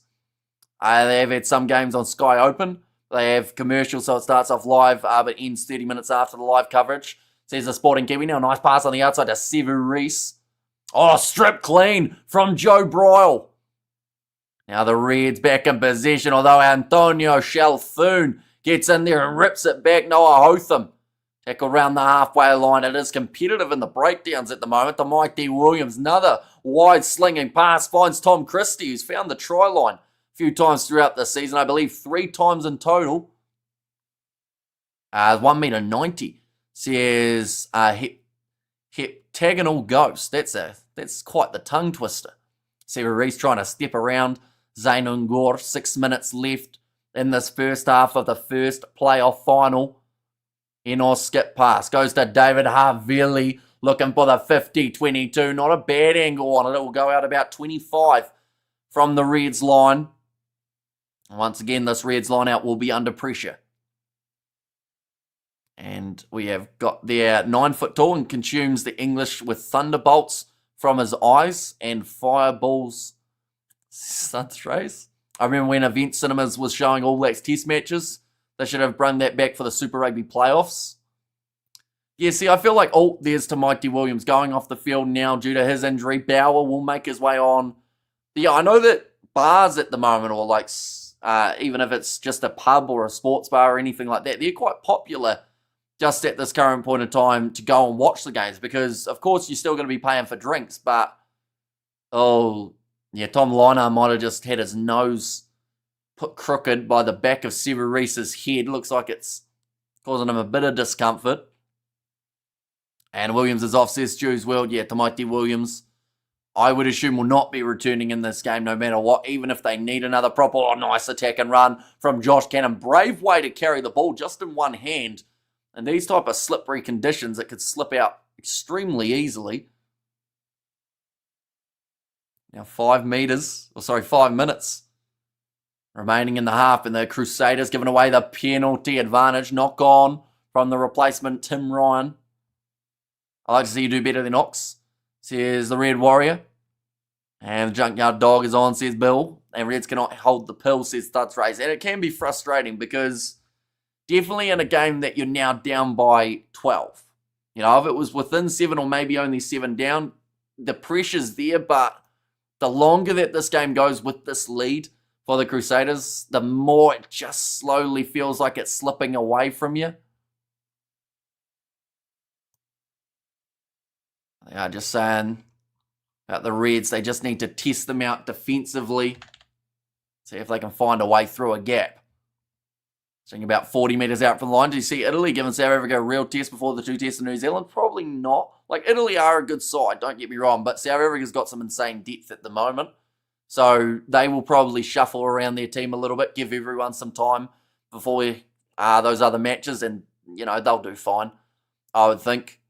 They have had some games on Sky Open. They have commercials, so it starts off live, but ends 30 minutes after the live coverage. Says the Sporting Kiwi. Now, nice pass on the outside to Sevu Reece. Oh, strip clean from Joe Bryle. Now the Reds back in possession, although Antonio Shalfoon gets in there and rips it back. Noah Hotham tackle around the halfway line. It is competitive in the breakdowns at the moment. The Mighty Williams, another wide slinging pass, finds Tom Christie, who's found the try line a few times throughout the season. I believe 3 times in total. 1 metre 90. Says heptagonal ghost. That's quite the tongue twister. Sevu Reece trying to step around Zayn Ungor. 6 minutes left in this first half of the first playoff final. Enos skip pass. Goes to David Havili looking for the 50-22. Not a bad angle on it. It will go out about 25 from the Reds line. Once again, this Reds line out will be under pressure. And we have got there 9 foot tall and consumes the English with thunderbolts from his eyes and fireballs. Stunts race. I remember when Event Cinemas was showing All Blacks test matches. They should have brought that back for the Super Rugby playoffs. Yeah, see, I feel like, there's to Mighty Williams going off the field now due to his injury. Bauer will make his way on. Yeah, I know that bars at the moment, or like, even if it's just a pub or a sports bar or anything like that, they're quite popular just at this current point in time to go and watch the games because, of course, you're still going to be paying for drinks, but, Tom Liner might have just had his nose put crooked by the back of Sevu Reece's head. Looks like it's causing him a bit of discomfort. And Williams is off, says Stu's World. Yeah, Tamaiti Williams, I would assume, will not be returning in this game no matter what, even if they need another prop. Oh, nice attack and run from Josh Cannon. Brave way to carry the ball just in one hand. In these type of slippery conditions, it could slip out extremely easily. Now 5 minutes remaining in the half, and the Crusaders giving away the penalty advantage. Knock on from the replacement, Tim Ryan. I like to see you do better than Ox, says the Red Warrior. And the Junkyard Dog is on, says Bill. And Reds cannot hold the pill, says Studs Race. And it can be frustrating because definitely in a game that you're now down by 12. If it was within 7 or maybe only 7 down, the pressure's there, but the longer that this game goes with this lead for the Crusaders, the more it just slowly feels like it's slipping away from you. They are just saying about the Reds, they just need to test them out defensively. See if they can find a way through a gap. Sitting about 40 metres out from the line. Do you see Italy giving South Africa a real test before the 2 tests in New Zealand? Probably not. Like, Italy are a good side, don't get me wrong, but South Africa's got some insane depth at the moment. So they will probably shuffle around their team a little bit, give everyone some time before those other matches, and, you know, they'll do fine, I would think.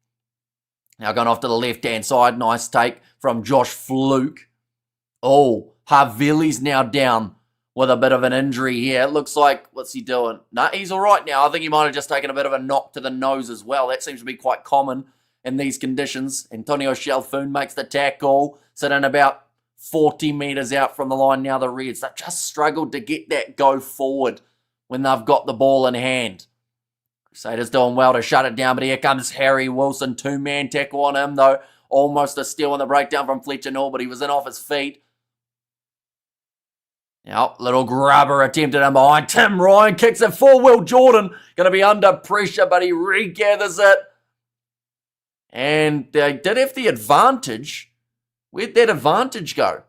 Now going off to the left-hand side, nice take from Josh Fluke. Oh, Havili's now down with a bit of an injury here. It looks like, what's he doing? Nah, he's all right now. I think he might have just taken a bit of a knock to the nose as well. That seems to be quite common in these conditions. Antonio Shalfoon makes the tackle, sitting about 40 metres out from the line now, the Reds. They've just struggled to get that go forward when they've got the ball in hand. Crusaders doing well to shut it down, but here comes Harry Wilson. 2-man tackle on him, though. Almost a steal on the breakdown from Fletcher Nall, but he was in off his feet. Now, little grubber attempted in behind. Tim Ryan kicks it for Will Jordan. Going to be under pressure, but he regathers it. And they did have the advantage. Where'd that advantage go?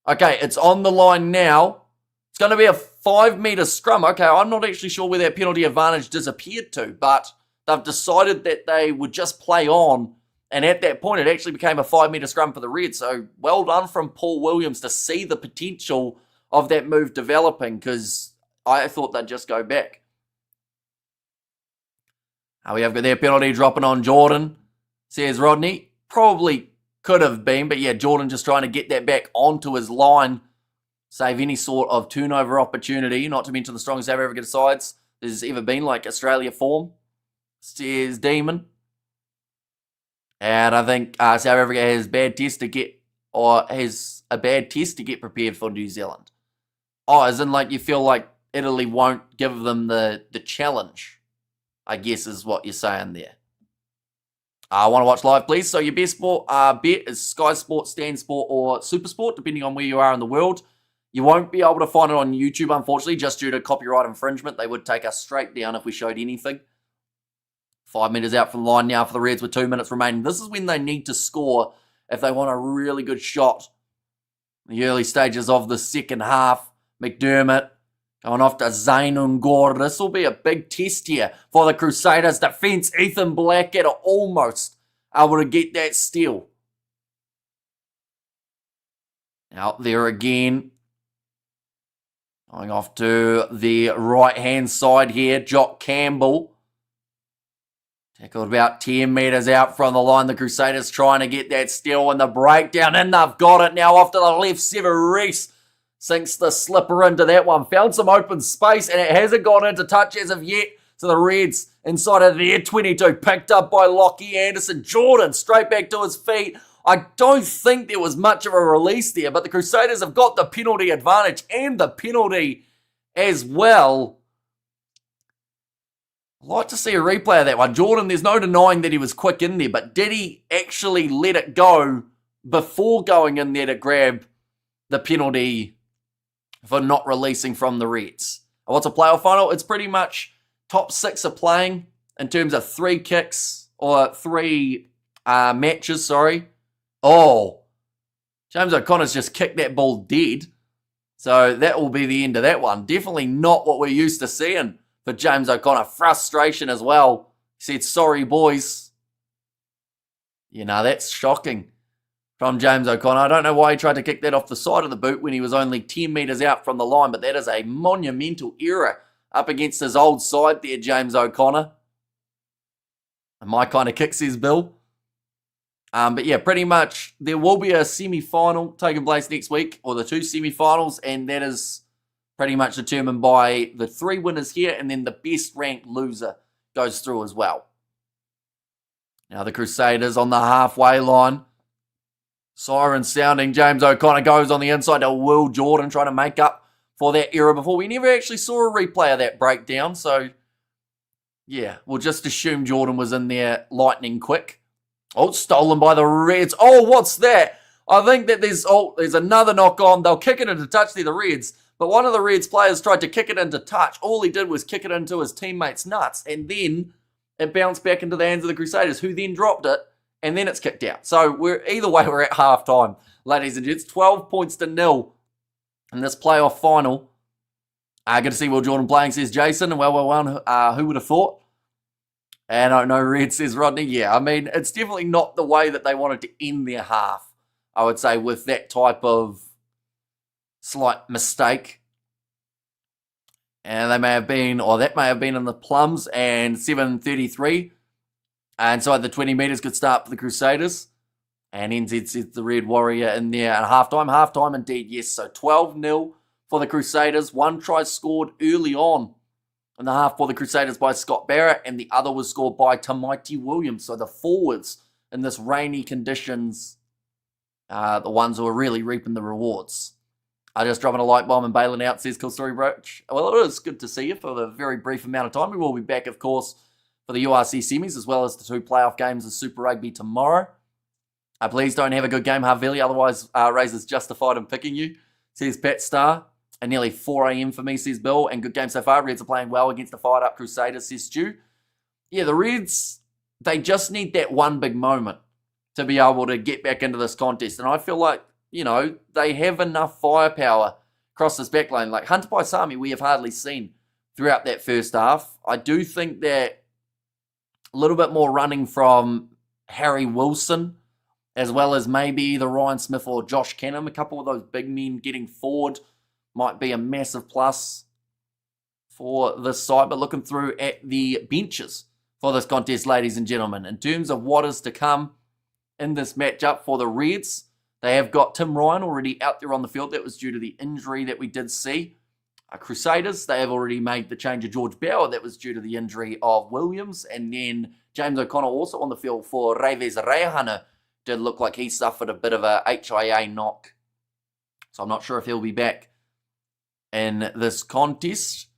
Okay, it's on the line now. It's going to be a 5-metre scrum. Okay, I'm not actually sure where that penalty advantage disappeared to, but they've decided that they would just play on. And at that point, it actually became a 5-metre scrum for the Reds. So well done from Paul Williams to see the potential of that move developing, because I thought they'd just go back. We have got their penalty dropping on Jordan, says Rodney. Probably could have been, but yeah, Jordan just trying to get that back onto his line, save any sort of turnover opportunity, not to mention the strongest South African sides there's ever been, like Australia form, says Demon. And I think South Africa has a bad test to get prepared for New Zealand. Oh, as in like you feel like Italy won't give them the challenge, I guess is what you're saying there. I want to watch live, please. So your best sport bet is Sky Sport, Stan Sport, or Super Sport, depending on where you are in the world. You won't be able to find it on YouTube, unfortunately, just due to copyright infringement. They would take us straight down if we showed anything. 5 metres out from the line now for the Reds with 2 minutes remaining. This is when they need to score if they want a really good shot in the early stages of the second half. McDermott going off to Zainungor. This will be a big test here for the Crusaders defence. Ethan Blackadder almost able to get that steal. Out there again. Going off to the right-hand side here. Jock Campbell. Tackled about 10 metres out from the line. The Crusaders trying to get that steal in the breakdown. And they've got it now off to the left. Sever Reese sinks the slipper into that one. Found some open space, and it hasn't gone into touch as of yet. So the Reds inside of their 22, picked up by Lockie Anderson. Jordan straight back to his feet. I don't think there was much of a release there, but the Crusaders have got the penalty advantage and the penalty as well. I'd like to see a replay of that one. Jordan, there's no denying that he was quick in there, but did he actually let it go before going in there to grab the penalty for not releasing from the Reds? What's a playoff final? It's pretty much top 6 are playing in terms of 3 kicks or 3 matches, sorry. Oh, James O'Connor's just kicked that ball dead. So that will be the end of that one. Definitely not what we're used to seeing for James O'Connor. Frustration as well. He said, sorry, boys. You know, that's shocking from James O'Connor. I don't know why he tried to kick that off the side of the boot when he was only 10 metres out from the line, but that is a monumental error up against his old side there, James O'Connor. And my kind of kicks his bill. But yeah, pretty much there will be a semi-final taking place next week, or the 2 semi-finals, and that is pretty much determined by the 3 winners here, and then the best ranked loser goes through as well. Now the Crusaders on the halfway line. Siren sounding. James O'Connor goes on the inside to Will Jordan, trying to make up for that error before. We never actually saw a replay of that breakdown, so yeah, we'll just assume Jordan was in there lightning quick. Oh, stolen by the Reds. Oh, what's that? I think that there's another knock on. They'll kick it into touch. They're the Reds. But one of the Reds players tried to kick it into touch. All he did was kick it into his teammate's nuts. And then it bounced back into the hands of the Crusaders, who then dropped it. And then it's kicked out. So we're at halftime, ladies and gents. 12 points to 0 in this playoff final. Good to see Will Jordan playing, says Jason. And well, who would have thought? And I know Red says Rodney. Yeah, I mean, it's definitely not the way that they wanted to end their half, I would say, with that type of slight mistake. And that may have been in the plums, and 7:33. And so at the 20 metres, good start for the Crusaders. And NZ says the Red Warrior in there at halftime. Halftime indeed, yes. So 12-0 for the Crusaders. One try scored early on in the half for the Crusaders by Scott Barrett, and the other was scored by Tamaiti Williams. So the forwards in this rainy conditions, the ones who are really reaping the rewards. Just dropping a light bomb and bailing out, says Cool Story Broach. Well, it is good to see you for the very brief amount of time. We will be back, of course, for the URC semis, as well as the 2 playoff games of Super Rugby tomorrow. Please don't have a good game, Havili, otherwise Razor's justified in picking you, says Pat Star. And nearly 4 a.m. for me, says Bill. And good game so far. Reds are playing well against the fired-up Crusaders, says Stu. Yeah, the Reds, they just need that one big moment to be able to get back into this contest. And I feel like, they have enough firepower across this back line. Like Hunter Paisami, we have hardly seen throughout that first half. I do think that a little bit more running from Harry Wilson, as well as maybe either Ryan Smith or Josh Canham, a couple of those big men getting forward, might be a massive plus for this side. But looking through at the benches for this contest, ladies and gentlemen, in terms of what is to come in this matchup for the Reds, they have got Tim Ryan already out there on the field. That was due to the injury that we did see. Crusaders, they have already made the change of George Bauer. That was due to the injury of Williams. And then James O'Connor also on the field for Reves Rehana. Did look like he suffered a bit of a HIA knock. So I'm not sure if he'll be back in this contest.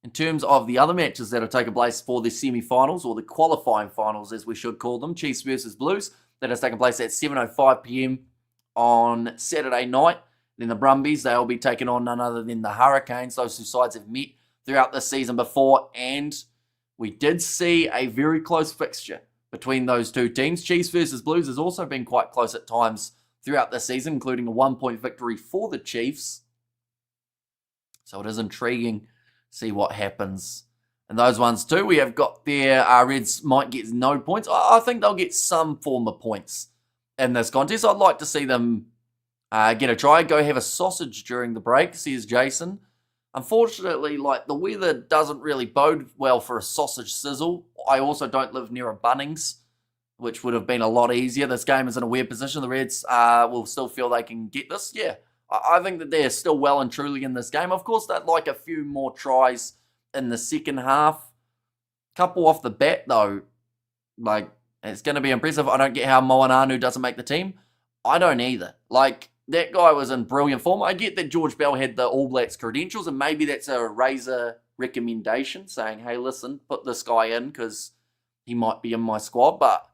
In terms of the other matches that have taken place for the semi-finals, or the qualifying finals as we should call them, Chiefs versus Blues, that has taken place at 7:05 p.m. on Saturday night. Then the Brumbies, they'll be taking on none other than the Hurricanes. Those two sides have met throughout the season before, and we did see a very close fixture between those two teams. Chiefs versus Blues has also been quite close at times throughout the season, including a 1-point victory for the Chiefs. So it is intriguing to see what happens in those ones too. We have got there, Reds might get no points. I think they'll get some form of points in this contest. I'd like to see them get a try. Go have a sausage during the break, says Jason. Unfortunately, the weather doesn't really bode well for a sausage sizzle. I also don't live near a Bunnings, which would have been a lot easier. This game is in a weird position. The Reds will still feel they can get this. Yeah, I think that they're still well and truly in this game. Of course, they'd like a few more tries in the second half. Couple off the bat, though. It's going to be impressive. I don't get how Moananu doesn't make the team. I don't either. That guy was in brilliant form. I get that George Bell had the All Blacks credentials, and maybe that's a Razor recommendation saying, hey, listen, put this guy in because he might be in my squad. But,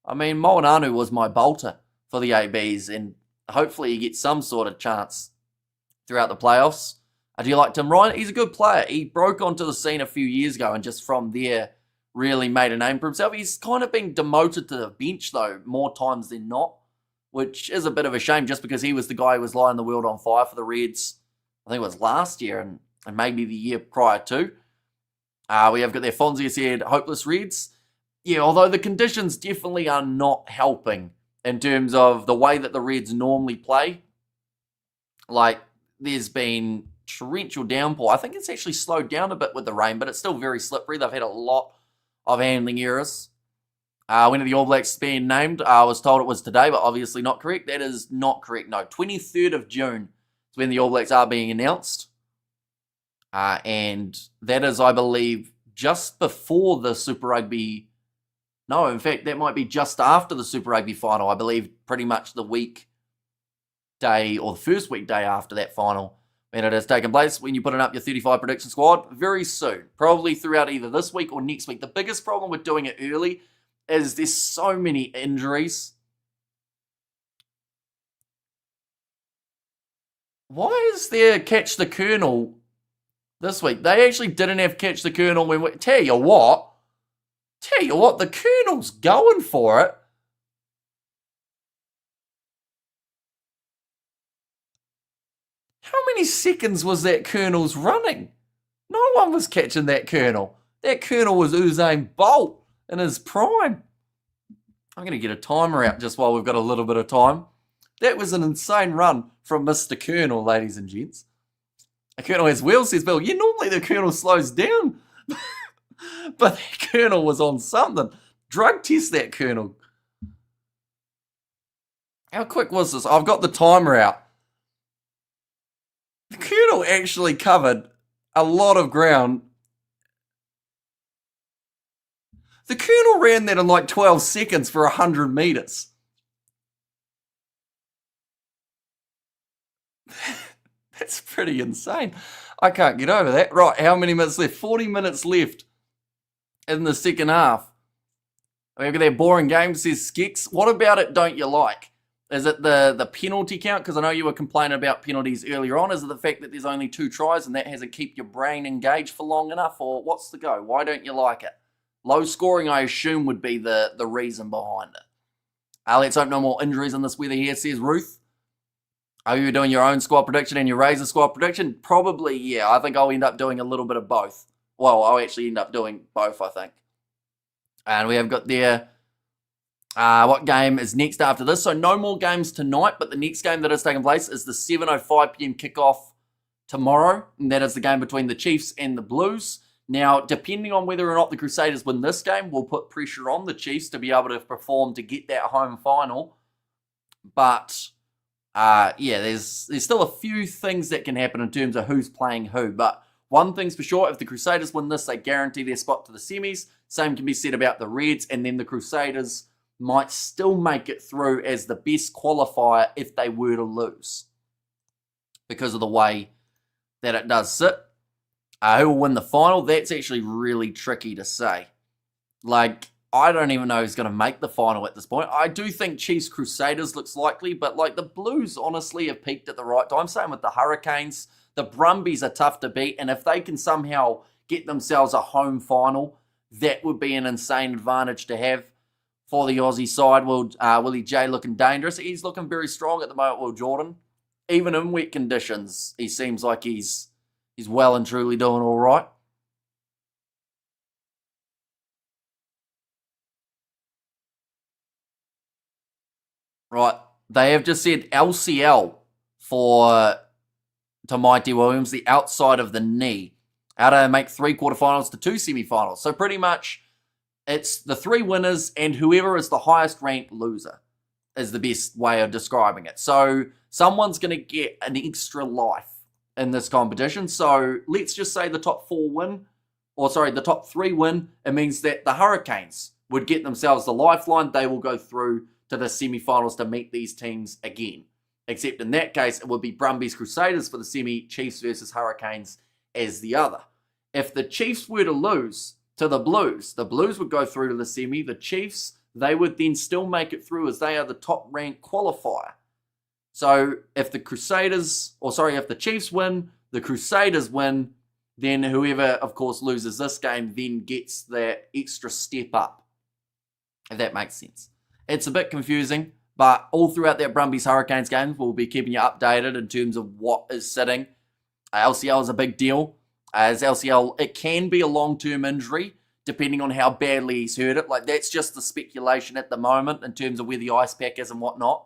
Moananu was my bolter for the ABs, and hopefully he gets some sort of chance throughout the playoffs. Do you like Tim Ryan? He's a good player. He broke onto the scene a few years ago and just from there really made a name for himself. He's kind of been demoted to the bench, though, more times than not, which is a bit of a shame just because he was the guy who was lighting the world on fire for the Reds, I think it was last year and maybe the year prior to. We have got their Fonzie said, hopeless Reds. Yeah, although the conditions definitely are not helping in terms of the way that the Reds normally play. There's been torrential downpour. I think it's actually slowed down a bit with the rain, but it's still very slippery. They've had a lot of handling errors. When are the All Blacks being named? I was told it was today, but obviously not correct. That is not correct. No, 23rd of June is when the All Blacks are being announced. And that is, I believe, just before the Super Rugby. No, in fact, that might be just after the Super Rugby final. I believe pretty much the weekday or the first weekday after that final. And it has taken place when you put up your 35 prediction squad very soon. Probably throughout either this week or next week. The biggest problem with doing it early is there's so many injuries Why is there Catch the Colonel this week? They actually didn't have Catch the Colonel when we... Tell you what, the Colonel's going for it. How many seconds was that Colonel's running? No one was catching that Colonel. That Colonel was Usain Bolt in his prime. I'm going to get a timer out just while we've got a little bit of time. That was an insane run from Mr. Colonel, ladies and gents. The Colonel has wheels, says Bill. Yeah, normally the Colonel slows down. But that Colonel was on something. Drug test that Colonel. How quick was this? I've got the timer out. The Colonel actually covered a lot of ground. The Colonel ran that in like 12 seconds for 100 metres. That's pretty insane. I can't get over that. Right, how many minutes left? 40 minutes left in the second half. We've got that boring game, says Skix. What about it don't you like? Is it the penalty count? Because I know you were complaining about penalties earlier on. Is it the fact that there's only 2 tries and that hasn't kept your brain engaged for long enough? Or what's the go? Why don't you like it? Low scoring, I assume, would be the reason behind it. Let's hope no more injuries in this weather here, says Ruth. Are you doing your own squad prediction and your Razor squad prediction? Probably, yeah. I think I'll end up doing a little bit of both. Well, I'll actually end up doing both, I think. And we have got there, what game is next after this? So no more games tonight, but the next game that is taking place is the 7:05 p.m. kickoff tomorrow. And that is the game between the Chiefs and the Blues. Now, depending on whether or not the Crusaders win this game, we'll put pressure on the Chiefs to be able to perform to get that home final. But... yeah, there's still a few things that can happen in terms of who's playing who. But one thing's for sure, if the Crusaders win this, they guarantee their spot to the semis. Same can be said about the Reds, and then the Crusaders might still make it through as the best qualifier if they were to lose, because of the way that it does sit. Who will win the final? That's actually really tricky to say. Like, I don't even know who's going to make the final at this point. I do think Chiefs Crusaders looks likely, but like the Blues honestly have peaked at the right time. Same with the Hurricanes. The Brumbies are tough to beat, and if they can somehow get themselves a home final, that would be an insane advantage to have for the Aussie side. Willie J looking dangerous. He's looking very strong at the moment, Will Jordan. Even in wet conditions, he seems like he's well and truly doing all right. Right, they have just said LCL for Mighty Williams, the outside of the knee. How to make 3 quarterfinals to 2 semifinals. So pretty much it's the 3 winners and whoever is the highest ranked loser is the best way of describing it. So someone's going to get an extra life in this competition. So let's just say the top 4 win, the top 3 win. It means that the Hurricanes would get themselves the lifeline. They will go through to the semi-finals to meet these teams again. Except in that case, it would be Brumbies Crusaders for the semi, Chiefs versus Hurricanes as the other. If the Chiefs were to lose to the Blues would go through to the semi. The Chiefs, they would then still make it through as they are the top-ranked qualifier. So if the Chiefs win, the Crusaders win, then whoever, of course, loses this game then gets that extra step up, if that makes sense. It's a bit confusing, but all throughout that Brumbies Hurricanes games, we'll be keeping you updated in terms of what is sitting. LCL is a big deal. As LCL, it can be a long-term injury, depending on how badly he's hurt it. Like, that's just the speculation at the moment in terms of where the ice pack is and whatnot.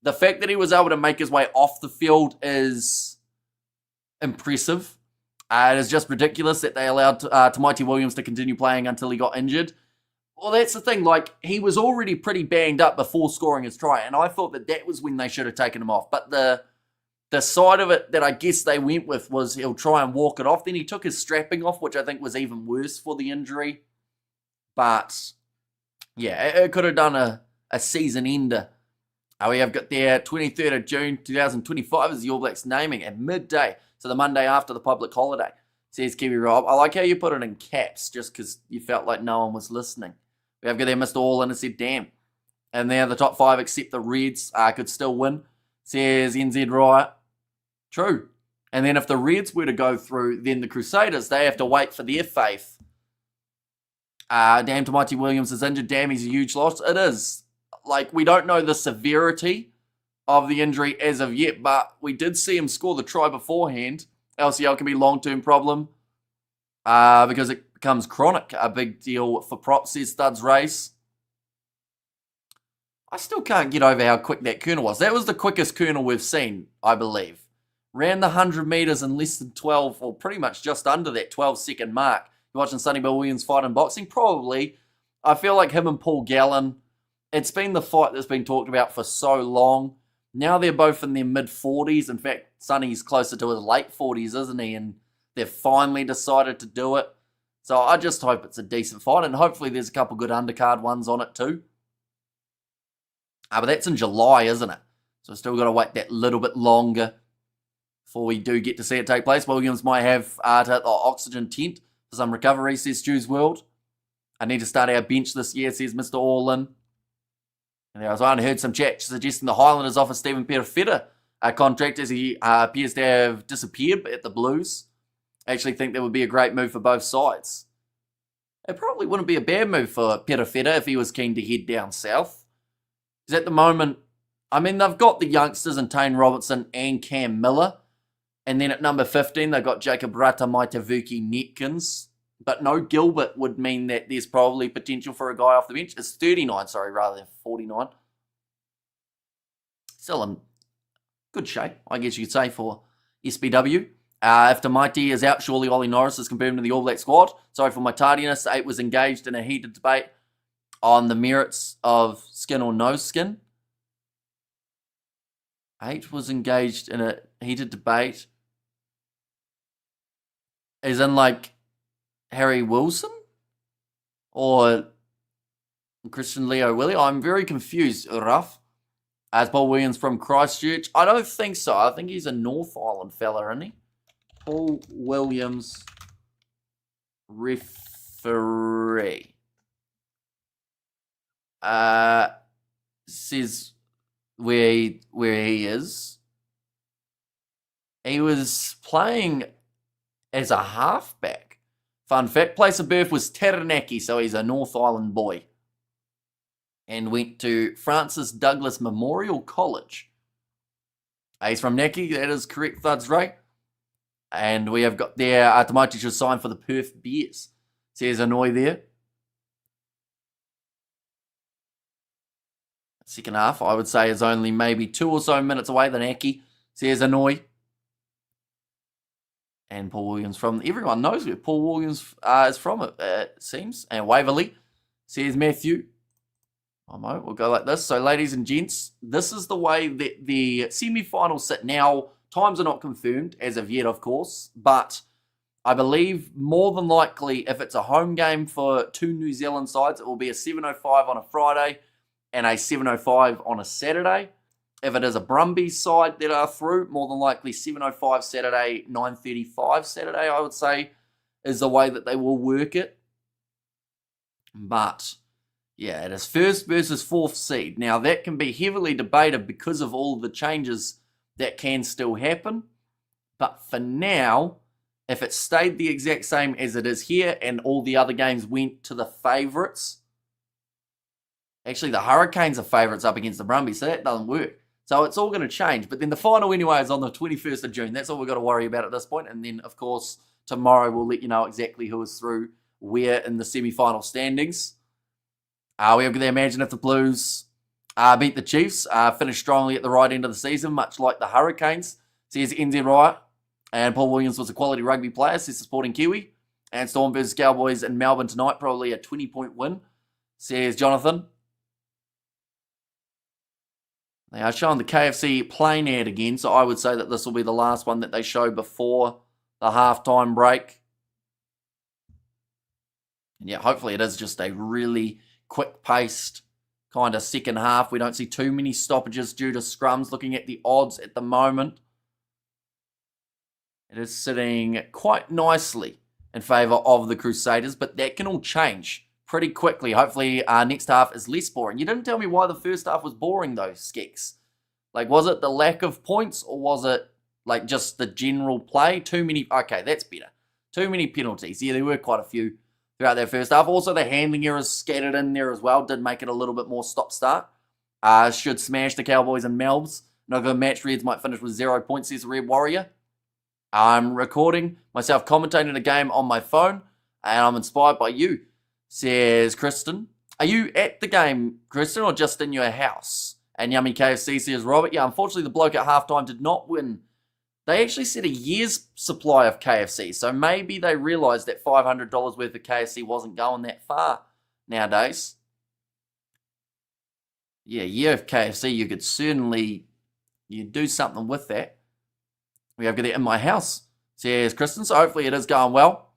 The fact that he was able to make his way off the field is impressive. It is just ridiculous that they allowed Mighty Williams to continue playing until he got injured. Well, that's the thing. Like, he was already pretty banged up before scoring his try, and I thought that was when they should have taken him off. But the side of it that I guess they went with was he'll try and walk it off. Then he took his strapping off, which I think was even worse for the injury. But, yeah, it could have done a season ender. We have got there 23rd of June 2025 is the All Blacks naming at midday. So the Monday after the public holiday, says Kiwi Rob. I like how you put it in caps just because you felt like no one was listening. We have got there Mr. All in and said, damn. And there the top 5 except the Reds could still win, says NZ Riot. True. And then if the Reds were to go through, then the Crusaders, they have to wait for their faith. Damn, Tamati Williams is injured. Damn, he's a huge loss. It is. Like, we don't know the severity of the injury as of yet, but we did see him score the try beforehand. LCL can be a long-term problem because it becomes chronic. A big deal for props, says Studs Race. I still can't get over how quick that kernel was. That was the quickest kernel we've seen, I believe. Ran the 100 metres in less than 12, or pretty much just under that 12-second mark. You're watching Sonny Bill Williams fight in boxing? Probably. I feel like him and Paul Gallen, it's been the fight that's been talked about for so long. Now they're both in their mid-40s. In fact, Sonny's closer to his late 40s, isn't he? And they've finally decided to do it. So I just hope it's a decent fight, and hopefully there's a couple good undercard ones on it too. But that's in July, isn't it? So we've still got to wait that little bit longer before we do get to see it take place. Williams might have to hit the oxygen tent for some recovery, says Stu's World. I need to start our bench this year, says Mr. Orlin. And there I heard some chat suggesting the Highlanders offer Stephen Perifetta a contract as he appears to have disappeared at the Blues. I actually think that would be a great move for both sides. It probably wouldn't be a bad move for Perifetta if he was keen to head down south. Because at the moment, I mean, they've got the youngsters in Tane Robertson and Cam Miller. And then at number 15, they've got Jacob Rata Maitavuki Netkins. But no Gilbert would mean that there's probably potential for a guy off the bench. It's 39, rather than 49. Still in good shape, I guess you could say, for SBW. If Tamaiti is out, surely Ollie Norris is confirmed in the All Black squad. Sorry for my tardiness. 8 was engaged in a heated debate on the merits of skin or no skin. 8 was engaged in a heated debate. As in, like, Harry Wilson? Or Christian Leo Willie? I'm very confused, Ruff. As Paul Williams from Christchurch? I don't think so. I think he's a North Island fella, isn't he? Paul Williams, referee. Says where he is. He was playing as a halfback. Fun fact, place of birth was Taranaki, so he's a North Island boy. And went to Francis Douglas Memorial College. He's from Naki, that is correct, Thuds Ray. And we have got there, Tamaiti should sign for the Perth Bears. Says Annoy there. Second half, I would say, is only maybe 2 or so minutes away than Aki. Says Annoy. And Paul Williams from... Everyone knows where Paul Williams is from, it seems. And Waverley. Says Matthew. We'll go like this. So, ladies and gents, this is the way that the semi-finals sit. Now, times are not confirmed, as of yet, of course. But I believe, more than likely, if it's a home game for 2 New Zealand sides, it will be a 7:05 on a Friday and a 7:05 on a Saturday. If it is a Brumbies side that are through, more than likely 7:05 Saturday, 9:35 Saturday, I would say, is the way that they will work it. But, yeah, it is first versus fourth seed. Now, that can be heavily debated because of all the changes that can still happen. But for now, if it stayed the exact same as it is here and all the other games went to the favourites, actually, the Hurricanes are favourites up against the Brumbies, so that doesn't work. So it's all going to change. But then the final anyway is on the 21st of June. That's all we've got to worry about at this point. And then, of course, tomorrow we'll let you know exactly who is through where in the semi-final standings. We have to imagine if the Blues beat the Chiefs, finish strongly at the right end of the season, much like the Hurricanes. Says NZ Riot. And Paul Williams was a quality rugby player, says the Sporting Kiwi. And Storm versus Cowboys in Melbourne tonight, probably a 20-point win, says Jonathan. They are showing the KFC plane ad again, so I would say that this will be the last one that they show before the halftime break. And yeah, hopefully it is just a really quick-paced kind of second half. We don't see too many stoppages due to scrums. Looking at the odds at the moment, it is sitting quite nicely in favour of the Crusaders, but that can all change pretty quickly. Hopefully, next half is less boring. You didn't tell me why the first half was boring, though, Skeks. Like, was it the lack of points, or was it, like just the general play. Too many. Okay, that's better. Too many penalties. Yeah, there were quite a few throughout that first half. Also, the handling errors scattered in there as well did make it a little bit more stop-start. Should smash the Cowboys and Melbs. Not good match. Reds might finish with 0 points, says Red Warrior. I'm recording myself commentating the game on my phone, and I'm inspired by you, says Kristen. Are you at the game, Kristen, or just in your house? And Yummy KFC says Robert. Yeah, unfortunately, the bloke at halftime did not win. They actually said a year's supply of KFC, so maybe they realised that $500 worth of KFC wasn't going that far nowadays. Yeah, a year of KFC, you could certainly do something with that. We have got it in my house, says Kristen, so hopefully it is going well.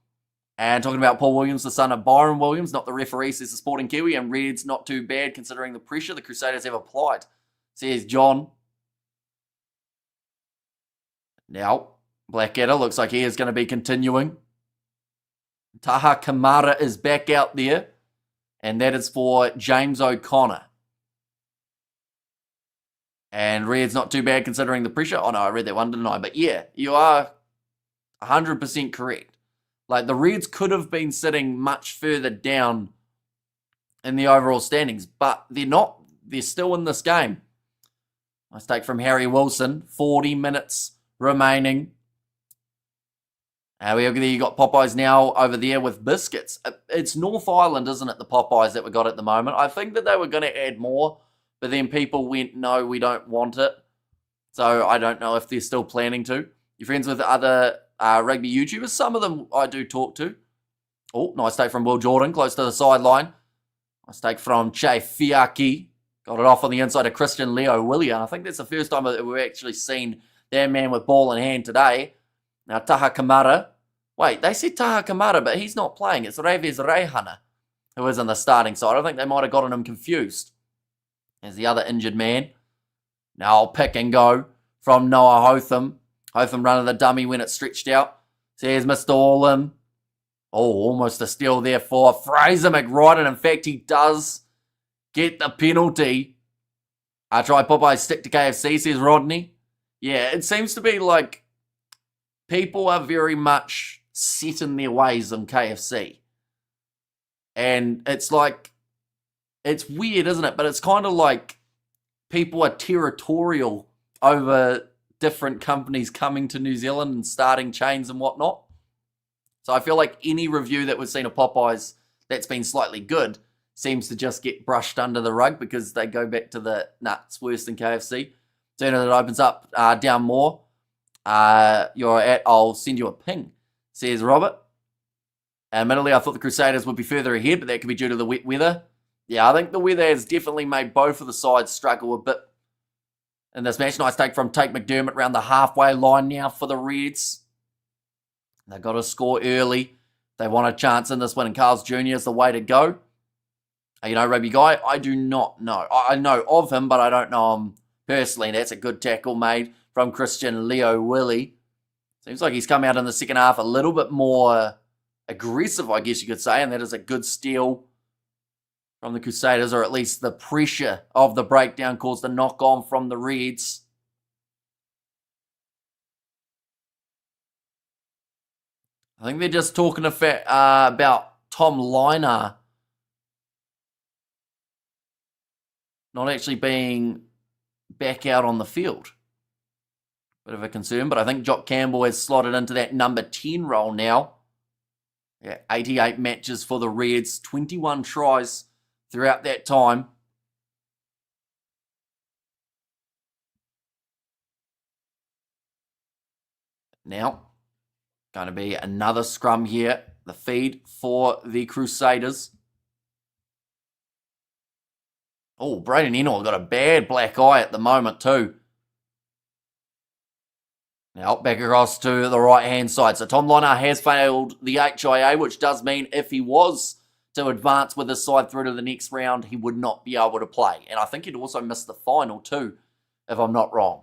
And talking about Paul Williams, the son of Byron Williams, not the referee, says the Sporting Kiwi, and Reds not too bad considering the pressure the Crusaders have applied, says John. Now, Blackadder looks like he is going to be continuing. Taha Kamara is back out there, and that is for James O'Connor. And Red's not too bad considering the pressure. Oh no, I read that one, didn't I? But yeah, you are 100% correct. Like, the Reds could have been sitting much further down in the overall standings, but they're not. They're still in this game. Mistake from Harry Wilson. 40 minutes remaining. You got Popeyes now over there with biscuits. It's North Island, isn't it, the Popeyes that we got at the moment? I think that they were going to add more, but then people went, no, we don't want it. So I don't know if they're still planning to. You're friends with other rugby YouTubers? Some of them I do talk to. Oh, nice take from Will Jordan, close to the sideline. Nice take from Che Fiaki. Got it off on the inside of Christian Leo William. I think that's the first time that we've actually seen that man with ball in hand today. Now, Taha Kamara. Wait, they said Taha Kamara, but he's not playing. It's Ravez Rehana who is on the starting side. I think they might have gotten him confused. There's the other injured man. Now I'll pick and go from Noah Hotham. Hotham running the dummy when it stretched out. Says Mr. Allin. Oh, almost a steal there for Fraser McRide. And in fact, he does get the penalty. I try Popeye stick to KFC, says Rodney. Yeah, it seems to be like people are very much set in their ways on KFC. And it's like, it's weird, isn't it? But it's kind of like people are territorial over different companies coming to New Zealand and starting chains and whatnot. So I feel like any review that we've seen of Popeyes that's been slightly good seems to just get brushed under the rug because they go back to the, it's worse than KFC. Soon as it opens up down more, I'll send you a ping, says Robert. Admittedly, I thought the Crusaders would be further ahead, but that could be due to the wet weather. Yeah, I think the weather has definitely made both of the sides struggle a bit in this match. Nice take from Tate McDermott around the halfway line now for the Reds. They've got to score early. They want a chance in this one, and Carl's Jr. is the way to go. You know, Rugby Guy, I do not know. I know of him, but I don't know him personally. That's a good tackle made from Christian Leo Willie. Seems like he's come out in the second half a little bit more aggressive, I guess you could say, and that is a good steal from the Crusaders, or at least the pressure of the breakdown caused the knock-on from the Reds. I think they're just talking about Tom Liner not actually being back out on the field. Bit of a concern, but I think Jock Campbell has slotted into that number 10 role now. Yeah, 88 matches for the Reds, 21 tries throughout that time. Now, going to be another scrum here. The feed for the Crusaders. Oh, Braden Ennor got a bad black eye at the moment too. Now, back across to the right-hand side. So Tom Liner has failed the HIA, which does mean if he was to advance with his side through to the next round, he would not be able to play. And I think he'd also miss the final too, if I'm not wrong.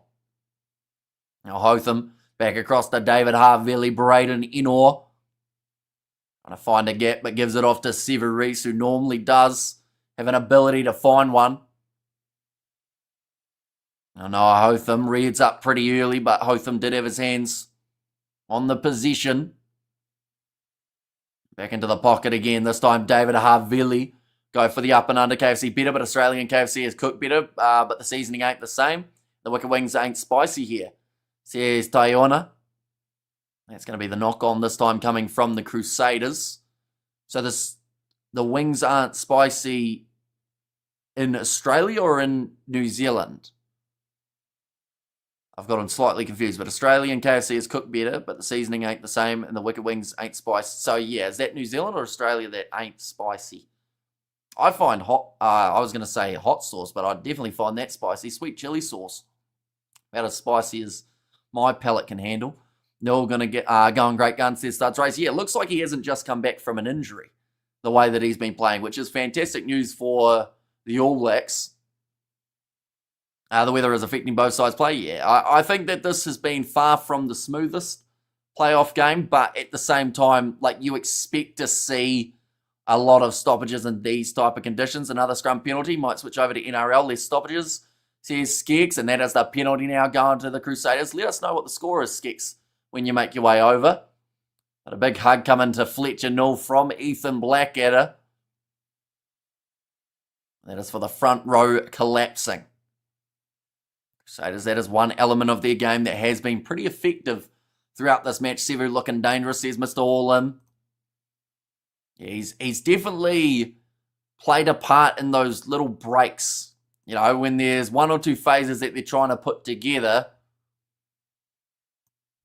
Now, Hotham back across to David Harvey, Braden Ennor. Trying to find a gap, but gives it off to Severis, who normally does have an ability to find one. I know Hotham reads up pretty early, but Hotham did have his hands on the possession. Back into the pocket again. This time David Havili go for the up and under. KFC better, but Australian KFC has cooked better, but the seasoning ain't the same. The wicket wings ain't spicy here, says Tayona. That's going to be the knock on this time coming from the Crusaders. So the wings aren't spicy in Australia or in New Zealand? I've gotten slightly confused, but Australian KFC is cooked better, but the seasoning ain't the same, and the wicked wings ain't spicy. So yeah, is that New Zealand or Australia that ain't spicy? I find I was going to say hot sauce, but I definitely find that spicy. Sweet chili sauce. About as spicy as my palate can handle. They're all going to get going great guns, says Studs Race. Yeah, it looks like he hasn't just come back from an injury, the way that he's been playing, which is fantastic news for the All Blacks. The weather is affecting both sides' play. Yeah, I think that this has been far from the smoothest playoff game, but at the same time, like, you expect to see a lot of stoppages in these type of conditions. Another scrum penalty might switch over to NRL, less stoppages, says Skeggs, and that is the penalty now going to the Crusaders. Let us know what the score is, Skeggs, when you make your way over. But a big hug coming to Fletcher Null from Ethan Blackadder. That is for the front row collapsing. Crusaders, that is one element of their game that has been pretty effective throughout this match. Sevu looking dangerous, says Mr. All-In. Yeah, he's definitely played a part in those little breaks. You know, when there's one or two phases that they're trying to put together,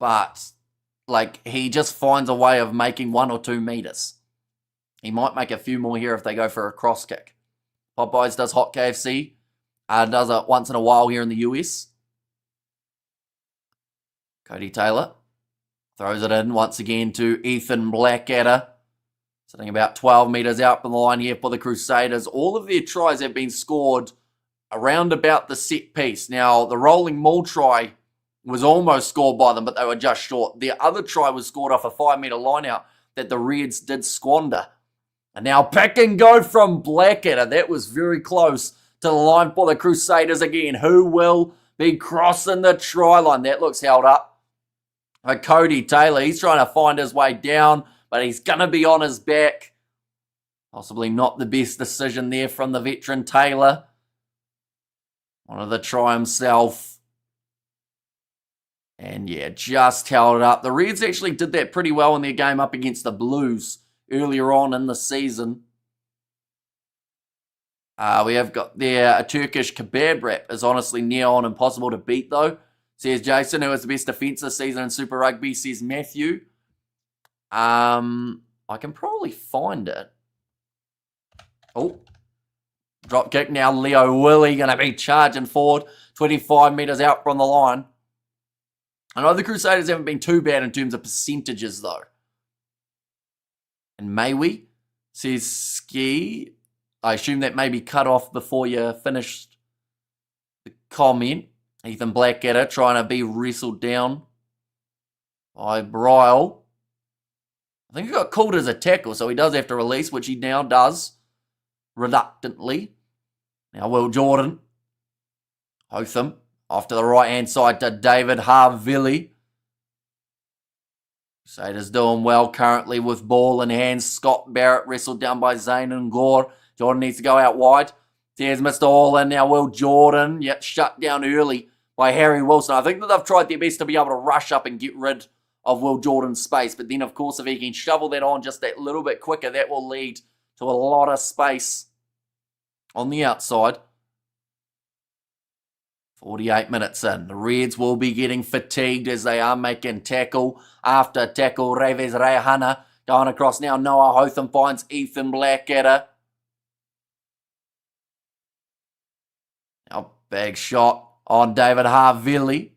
but like, he just finds a way of making 1 or 2 meters. He might make a few more here if they go for a cross kick. Popeyes does hot KFC. Does it once in a while here in the US. Cody Taylor throws it in once again to Ethan Blackadder. Sitting about 12 metres out from the line here for the Crusaders. All of their tries have been scored around about the set piece. Now, the rolling maul try was almost scored by them, but they were just short. Their other try was scored off a 5-metre line out that the Reds did squander. And now pick and go from Blackadder. That was very close to the line for the Crusaders again. Who will be crossing the try line? That looks held up. But Cody Taylor, he's trying to find his way down, but he's going to be on his back. Possibly not the best decision there from the veteran Taylor. Wanted to try himself. And yeah, just held it up. The Reds actually did that pretty well in their game up against the Blues earlier on in the season. We have got there a Turkish kebab wrap is honestly near on impossible to beat though, says Jason, who is the best defence this season in Super Rugby, says Matthew. I can probably find it. Oh, drop kick now. Leo Willie going to be charging forward, 25 metres out from the line. I know the Crusaders haven't been too bad in terms of percentages though. And Maywee says Ski. I assume that may be cut off before you finished the comment. Ethan Blackadder trying to be wrestled down by Bryle. I think he got called as a tackle, so he does have to release, which he now does, reluctantly. Now Will Jordan. Hotham off to the right-hand side to David Havili. Crusaders doing well currently with ball in hand. Scott Barrett wrestled down by Zane and Gore. Jordan needs to go out wide. There's Mr. All-In. Now Will Jordan. Yep, shut down early by Harry Wilson. I think that they've tried their best to be able to rush up and get rid of Will Jordan's space. But then, of course, if he can shovel that on just that little bit quicker, that will lead to a lot of space on the outside. 48 minutes in. The Reds will be getting fatigued as they are making tackle after tackle. Reves Rehana going across now. Noah Hotham finds Ethan Blackadder. Now big shot on David Havili.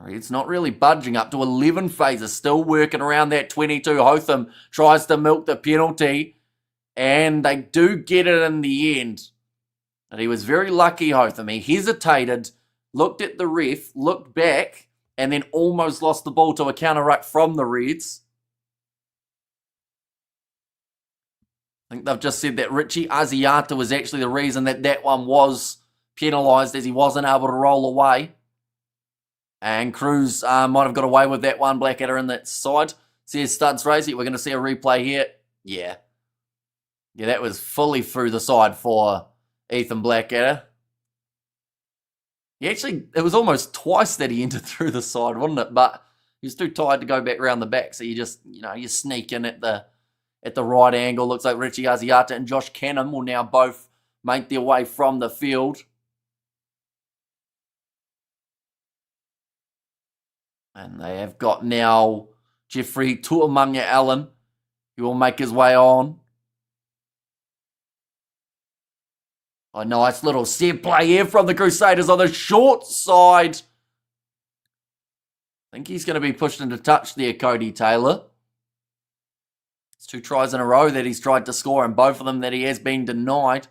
It's not really budging up to 11 phases. Still working around that 22. Hotham tries to milk the penalty. And they do get it in the end. And he was very lucky, Hotham. He hesitated, looked at the ref, looked back, and then almost lost the ball to a counter-ruck from the Reds. I think they've just said that Richie Asiata was actually the reason that that one was penalised as he wasn't able to roll away. And Cruz might have got away with that one. Blackadder in that side. Says Studs Racy. We're going to see a replay here. Yeah. Yeah, that was fully through the side for Ethan Blackadder. It was almost twice that he entered through the side, wasn't it? But he was too tired to go back around the back. So you just, you sneak in at the right angle. Looks like Richie Aziata and Josh Cannon will now both make their way from the field. And they have got now Jeffrey Tuamanga Allen, who will make his way on. A nice little set play here from the Crusaders on the short side. I think he's going to be pushed into touch there, Cody Taylor. It's 2 tries in a row that he's tried to score, and both of them that he has been denied.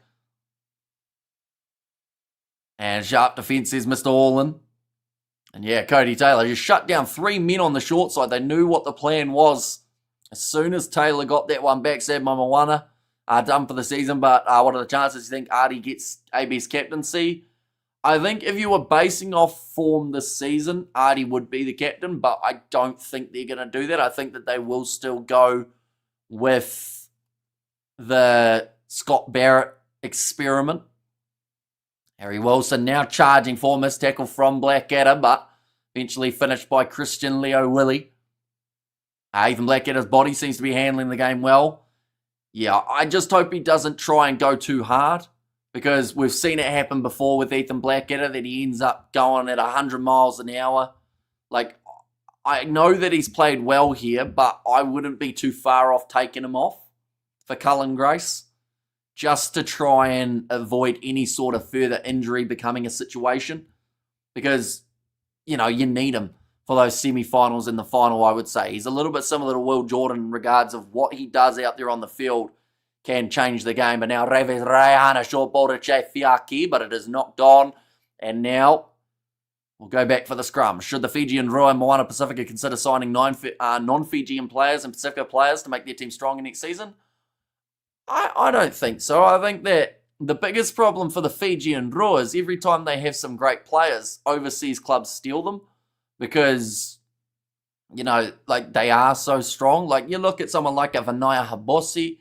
And sharp defence is Mr. Orland. And yeah, Cody Taylor just shut down 3 men on the short side. They knew what the plan was. As soon as Taylor got that one back, said Mamawana, done for the season. But what are the chances you think Artie gets AB's captaincy? I think if you were basing off form this season, Artie would be the captain. But I don't think they're going to do that. I think that they will still go with the Scott Barrett experiment. Harry Wilson now charging for missed tackle from Blackadder, but eventually finished by Christian Leo Willie. Ethan Blackadder's body seems to be handling the game well. Yeah, I just hope he doesn't try and go too hard, because we've seen it happen before with Ethan Blackadder, that he ends up going at 100 miles an hour. Like, I know that he's played well here, but I wouldn't be too far off taking him off for Cullen Grace, just to try and avoid any sort of further injury becoming a situation. Because, you need him for those semi-finals and the final, I would say. He's a little bit similar to Will Jordan in regards of what he does out there on the field can change the game. But now Reves Rayana short ball to Che Fiaki, but it is knocked on. And now we'll go back for the scrum. Should the Fijian Roa and Moana Pacifica consider signing non-Fijian players and Pacifica players to make their team stronger next season? I don't think so. I think that the biggest problem for the Fijian Roa is every time they have some great players, overseas clubs steal them, because, they are so strong. Like, you look at someone like a Vinaya Habosi,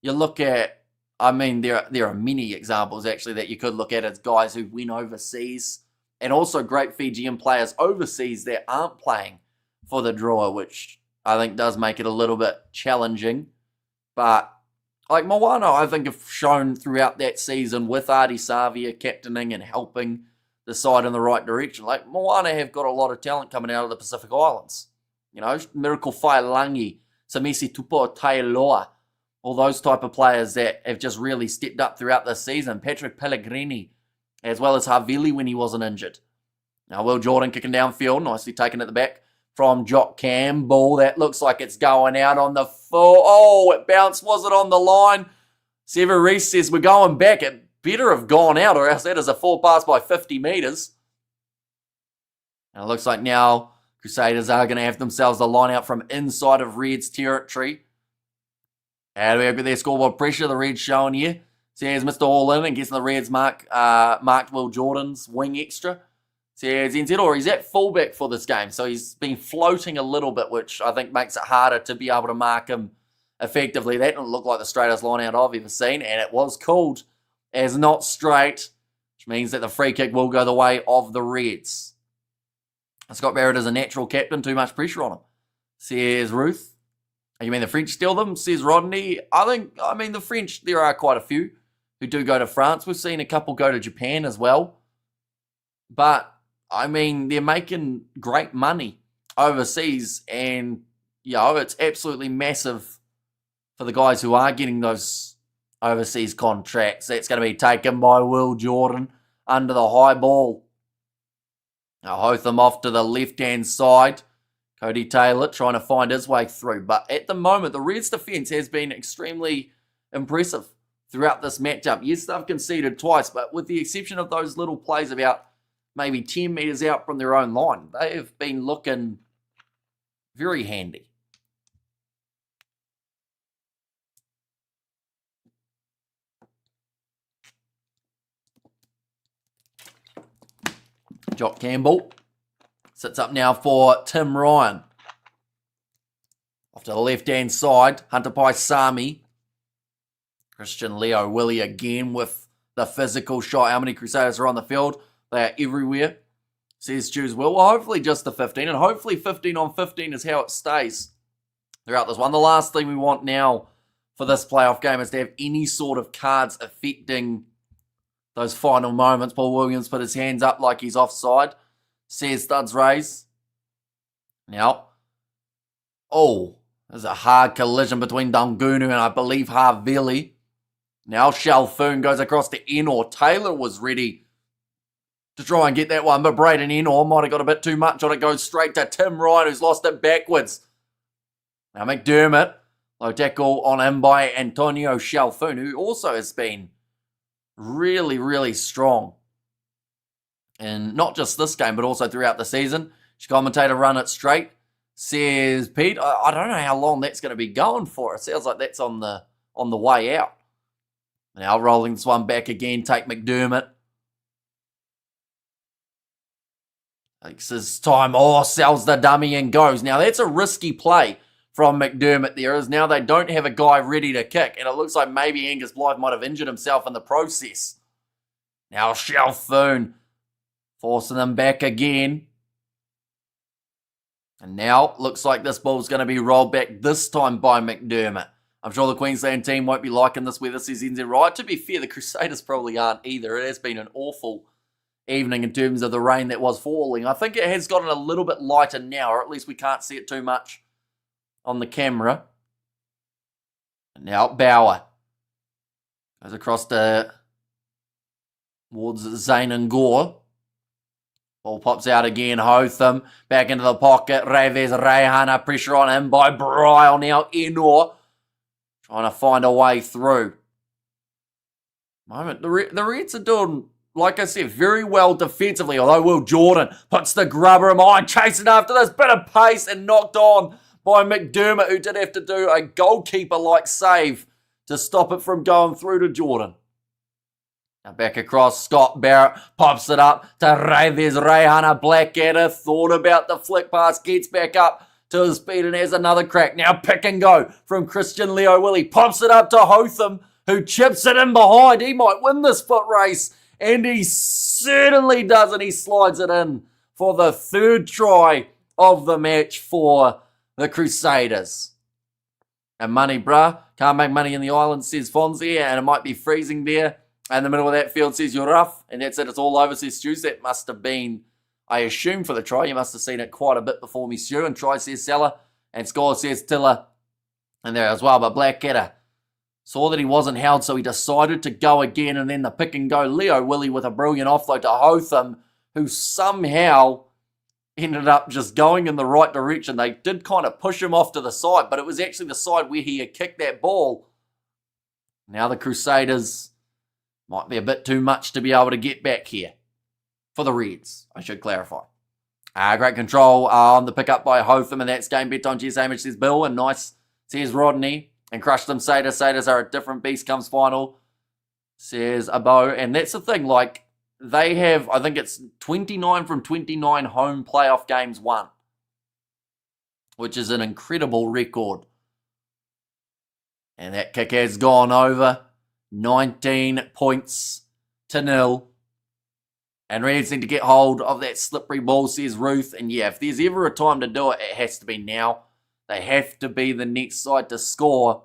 you look at, there are many examples, actually, that you could look at as guys who win overseas, and also great Fijian players overseas that aren't playing for the draw, which I think does make it a little bit challenging. But like Moana, I think, have shown throughout that season with Artie Savia captaining and helping the side in the right direction. Like, Moana have got a lot of talent coming out of the Pacific Islands. Miracle Whailangi, Samisi Tupo Tailoa, all those type of players that have just really stepped up throughout this season. Patrick Pellegrini, as well as Havili when he wasn't injured. Now, Will Jordan kicking downfield, nicely taken at the back from Jock Campbell. That looks like it's going out on the full. Oh, it bounced. Was it on the line? Sever Reese says we're going back. It better have gone out, or else that is a full pass by 50 metres. And it looks like now Crusaders are going to have themselves a line out from inside of Reds territory. And we have got their scoreboard pressure. The Reds showing here. Says Mr. All in and gets the Reds marked Will Jordan's wing extra. Says Enzedor, he's at fullback for this game, so he's been floating a little bit, which I think makes it harder to be able to mark him effectively. That didn't look like the straightest line out I've ever seen, and it was called as not straight, which means that the free kick will go the way of the Reds. Scott Barrett is a natural captain, too much pressure on him. Says Ruth. You mean the French steal them? Says Rodney. The French, there are quite a few who do go to France. We've seen a couple go to Japan as well. But they're making great money overseas, and, it's absolutely massive for the guys who are getting those overseas contracts. That's going to be taken by Will Jordan under the high ball. Now, Hotham off to the left-hand side. Cody Taylor trying to find his way through. But at the moment, the Reds' defence has been extremely impressive throughout this matchup. Yes, they've conceded twice, but with the exception of those little plays about maybe 10 metres out from their own line, they have been looking very handy. Jock Campbell sits up now for Tim Ryan. Off to the left-hand side, Hunter Paisami. Christian Leo Willie again with the physical shot. How many Crusaders are on the field? They are everywhere, says Jules Will. Well, hopefully just the 15, and hopefully 15 on 15 is how it stays throughout this one. The last thing we want now for this playoff game is to have any sort of cards affecting those final moments. Paul Williams put his hands up like he's offside, says Studs Rays. Now, there's a hard collision between Dungunu and I believe Havili. Now Shalfoon goes across to Enor. Taylor was ready to try and get that one, but Braden Enor might have got a bit too much on it. Goes straight to Tim Ryan, who's lost it backwards. Now McDermott, low tackle on him by Antonio Shalfoon, who also has been really, really strong. And not just this game, but also throughout the season. Commentator run it straight. Says Pete, I don't know how long that's going to be going for. It sounds like that's on the way out. Now rolling this one back again, take McDermott. Takes his time. Sells the dummy and goes. Now that's a risky play from McDermott there, as now they don't have a guy ready to kick. And it looks like maybe Angus Blythe might have injured himself in the process. Now Shalfoon forcing them back again. And now looks like this ball's going to be rolled back this time by McDermott. I'm sure the Queensland team won't be liking this weather, says NZ. Right, to be fair, the Crusaders probably aren't either. It has been an awful evening in terms of the rain that was falling. I think it has gotten a little bit lighter now, or at least we can't see it too much on the camera. And now Bauer goes across towards Zane and Gore. Ball pops out again. Hotham back into the pocket. Reves Rehana, pressure on him by Bryle. Now Enor trying to find a way through. The Reds are doing, like I said, very well defensively, although Will Jordan puts the grubber in mind, chasing after this bit of pace and knocked on by McDermott, who did have to do a goalkeeper-like save to stop it from going through to Jordan. Now back across, Scott Barrett pops it up to Reves Rehana. Blackadder thought about the flick pass, gets back up to his speed and has another crack. Now pick and go from Christian Leo Willie. Pops it up to Hotham, who chips it in behind. He might win this foot race, and he certainly does, and he slides it in for the third try of the match for the Crusaders. And money, bruh. Can't make money in the island, says Fonzie, and it might be freezing there. And the middle of that field, says you're rough, and that's it. It's all over, says Stu. That must have been, I assume, for the try. You must have seen it quite a bit before me, Stu. And try, says Seller. And score, says Tiller. And there as well. But Blackadder saw that he wasn't held, so he decided to go again. And then the pick and go. Leo Willie with a brilliant offload to Hotham, who somehow ended up just going in the right direction. They did kind of push him off to the side, but it was actually the side where he had kicked that ball. Now the Crusaders might be a bit too much to be able to get back here. For the Reds, I should clarify. Great control on the pick up by Hotham, and that's game bet on GS Hamish, says Bill, and nice, says Rodney, and crushed them Satyrs. Satyrs are a different beast, comes final, says Abo. And that's the thing, like, they have, I think it's 29 from 29 home playoff games won, which is an incredible record. And that kick has gone over. 19 points to 0. And Reds need to get hold of that slippery ball, says Ruth. And yeah, if there's ever a time to do it, it has to be now. They have to be the next side to score.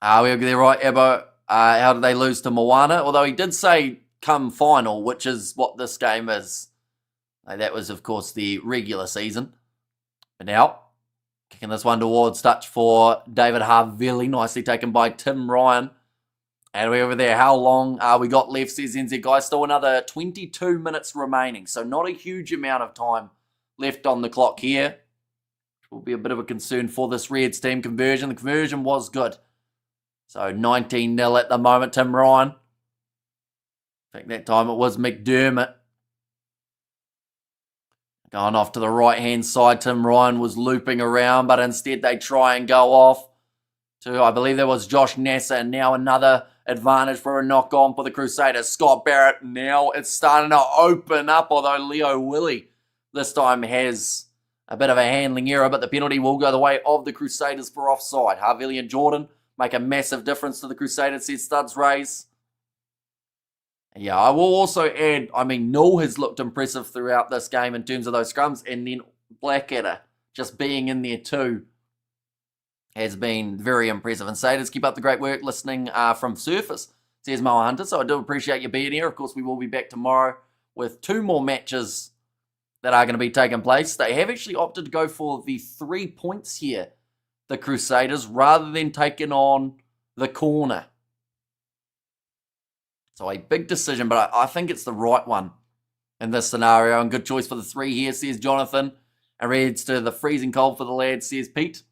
We'll get there right, Ebo. How did they lose to Moana? Although he did say come final, which is what this game is. That was, of course, the regular season. But now, kicking this one towards touch for David Havili. Nicely taken by Tim Ryan. And we're over there. How long we got left, says NZ guys. Still another 22 minutes remaining. So not a huge amount of time left on the clock here. Which will be a bit of a concern for this Reds team. Conversion. The conversion was good. So 19-0 at the moment. Tim Ryan. In fact, that time it was McDermott. Going off to the right-hand side. Tim Ryan was looping around, but instead they try and go off to, I believe that was Josh Nasser, and now another advantage for a knock on for the Crusaders. Scott Barrett now it's starting to open up, although Leo Willie this time has a bit of a handling error, but the penalty will go the way of the Crusaders for offside. Havili and Jordan make a massive difference to the Crusaders, says Studs Rays. Yeah, I will also add, Null has looked impressive throughout this game in terms of those scrums, and then Blackadder just being in there too has been very impressive. And Saders, keep up the great work listening from Surface, says Moa Hunter. So I do appreciate you being here. Of course, we will be back tomorrow with 2 more matches that are going to be taking place. They have actually opted to go for the 3 points here, the Crusaders, rather than taking on the corner. So a big decision, but I think it's the right one in this scenario. And good choice for the 3 here, says Jonathan. And Reds to the freezing cold for the lads, says Pete.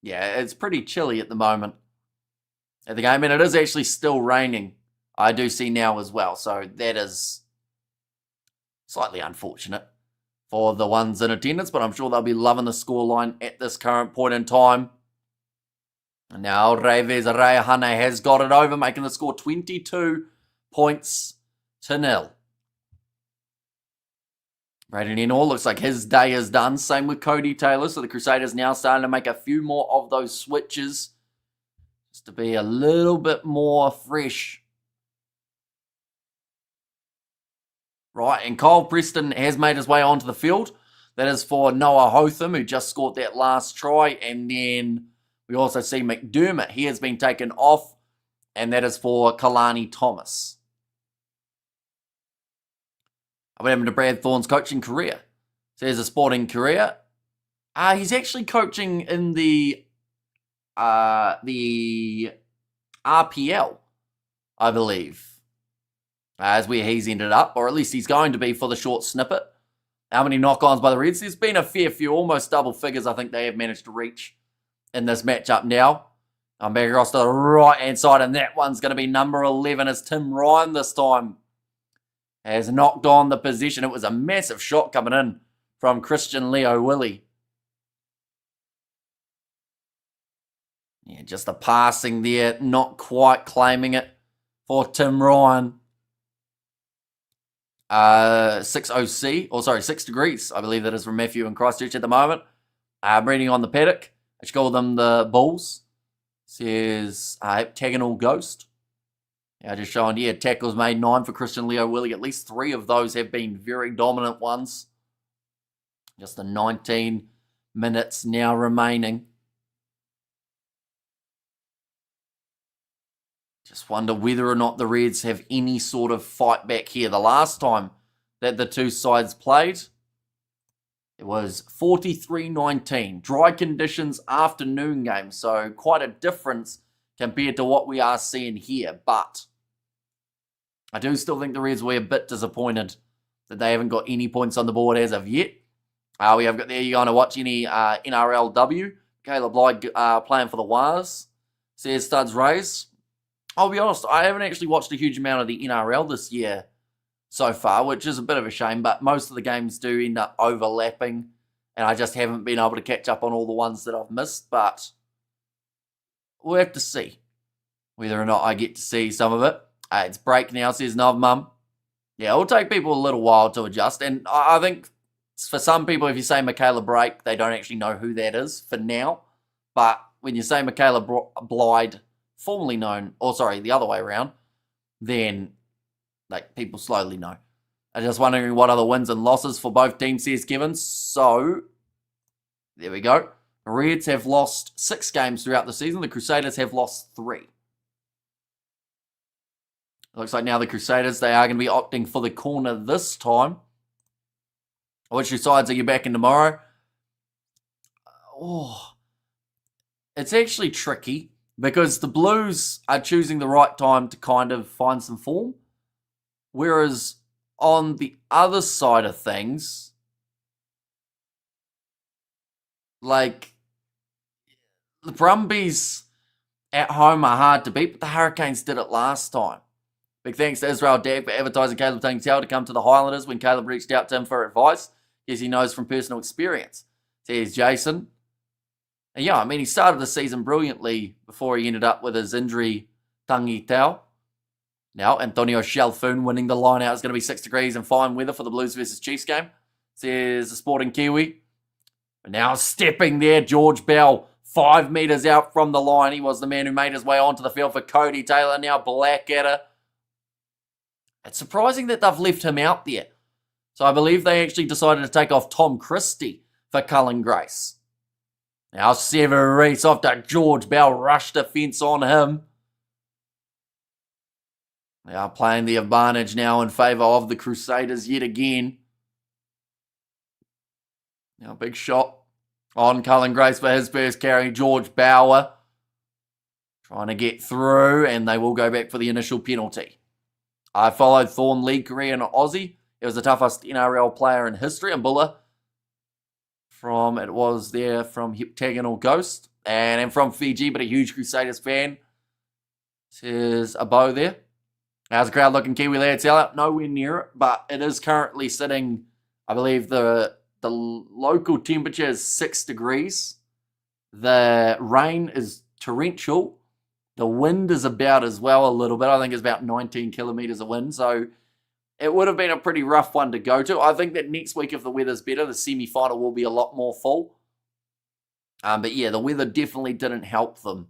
Yeah, it's pretty chilly at the moment at the game. And it is actually still raining, I do see now as well. So that is slightly unfortunate for the ones in attendance. But I'm sure they'll be loving the scoreline at this current point in time. And now Reves Rayahane has got it over, making the score 22 points to 0. Braden Enor looks like his day is done. Same with Cody Taylor. So the Crusaders now starting to make a few more of those switches just to be a little bit more fresh. Right, and Kyle Preston has made his way onto the field. That is for Noah Hotham, who just scored that last try. And then we also see McDermott. He has been taken off, and that is for Kalani Thomas. What happened to Brad Thorne's coaching career? So there's a sporting career. He's actually coaching in the RPL, I believe, as where he's ended up, or at least he's going to be for the short snippet. How many knock-ons by the Reds? There's been a fair few, almost double figures I think they have managed to reach in this matchup now. I'm back across to the right-hand side, and that one's going to be number 11 as Tim Ryan this time has knocked on the possession. It was a massive shot coming in from Christian Leo Willie. Yeah, just the passing there, not quite claiming it for Tim Ryan. 6 degrees, I believe that is from Matthew in Christchurch at the moment. Breeding on the paddock. I should call them the Bulls. Says heptagonal ghost. Yeah, just showing here, tackles made 9 for Christian Leo Willie. At least 3 of those have been very dominant ones. Just the 19 minutes now remaining. Just wonder whether or not the Reds have any sort of fight back here. The last time that the two sides played, it was 43-19. Dry conditions, afternoon game. So quite a difference compared to what we are seeing here. But I do still think the Reds were a bit disappointed that they haven't got any points on the board as of yet. We have got there, you're going to watch any NRLW. Caleb Lloyd playing for the Wires. Says Studs Rays. I'll be honest, I haven't actually watched a huge amount of the NRL this year so far, which is a bit of a shame, but most of the games do end up overlapping, and I just haven't been able to catch up on all the ones that I've missed, but we'll have to see whether or not I get to see some of it. It's break now, says Nov Mum. Yeah, it'll take people a little while to adjust, and I think for some people, if you say Michaela Break, they don't actually know who that is for now, but when you say Michaela Blyde, formerly known, the other way around, then people slowly know. I'm just wondering what other wins and losses for both teams, says Kevin. So, there we go. The Reds have lost 6 games throughout the season. The Crusaders have lost 3. Looks like now the Crusaders, they are going to be opting for the corner this time. Which sides are you backing tomorrow? It's actually tricky, because the Blues are choosing the right time to kind of find some form. Whereas on the other side of things, the Brumbies at home are hard to beat, but the Hurricanes did it last time. Big thanks to Israel Dag for advertising Caleb Tangtel to come to the Highlanders when Caleb reached out to him for advice. Yes, he knows from personal experience. Says Jason. And yeah, he started the season brilliantly before he ended up with his injury Tangi Tau. Now, Antonio Shalfoon winning the line out is going to be 6 degrees and fine weather for the Blues versus Chiefs game, says the Sporting Kiwi. But now stepping there, George Bell, 5 metres out from the line. He was the man who made his way onto the field for Cody Taylor. Now Blackadder. It's surprising that they've left him out there. So I believe they actually decided to take off Tom Christie for Cullen Grace. Now Severis after George Bell rushed defence on him. They are playing the advantage now in favour of the Crusaders yet again. Now big shot on Cullen Grace for his first carry. George Bauer trying to get through, and they will go back for the initial penalty. I followed Thorn League career in Aussie. It was the toughest NRL player in history, and Buller from Heptagonal Ghost, and I'm from Fiji, but a huge Crusaders fan. Says a bow there. How's the crowd looking, Kiwi lads? Nowhere near it, but it is currently sitting, I believe the local temperature is 6 degrees. The rain is torrential. The wind is about as well a little bit. I think it's about 19 kilometres of wind, so it would have been a pretty rough one to go to. I think that next week, if the weather's better, the semi-final will be a lot more full. But yeah, the weather definitely didn't help them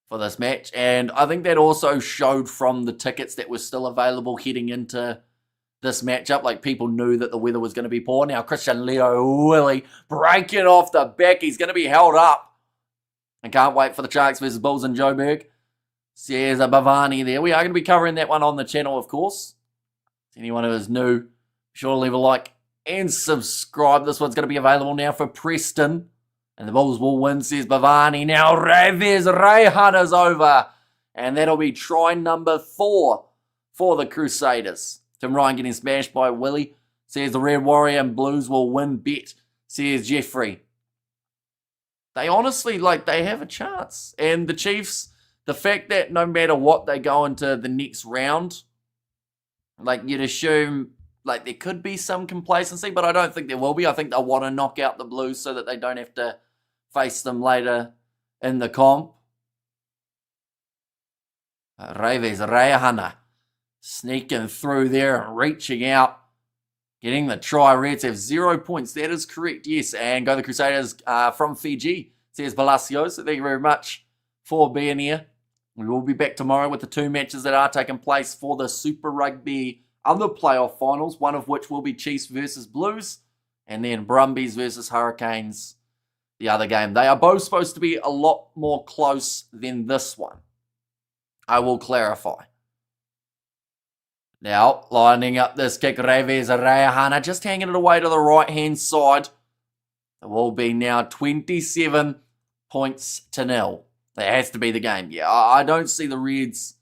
for this match. And I think that also showed from the tickets that were still available heading into this matchup. Like, people knew that the weather was going to be poor. Now, Christian Leo Willie breaking off the back. He's going to be held up. I can't wait for the Sharks versus Bulls in Joburg. Says a Bavani there. We are going to be covering that one on the channel, of course. If anyone who is new, be sure to leave a like and subscribe. This one's going to be available now for Preston. And the Bulls will win, says Bavani. Now Raves Rayhana's over. And that'll be try number 4 for the Crusaders. Tim Ryan getting smashed by Willie. Says the Red Warrior and Blues will win bet, says Jeffrey. They honestly, they have a chance. And the Chiefs, the fact that no matter what they go into the next round, you'd assume there could be some complacency, but I don't think there will be. I think they'll want to knock out the Blues so that they don't have to face them later in the comp. Raves Rayhana sneaking through there and reaching out, getting the try. Reds have 0 points. That is correct, yes. And go the Crusaders from Fiji, says Palacios. So thank you very much for being here. We will be back tomorrow with the 2 matches that are taking place for the Super Rugby other playoff finals, one of which will be Chiefs versus Blues, and then Brumbies versus Hurricanes, the other game. They are both supposed to be a lot more close than this one. I will clarify. Now, lining up this kick, Raves Rayhana, just hanging it away to the right-hand side. It will be now 27 points to 0. That has to be the game. Yeah, I don't see the Reds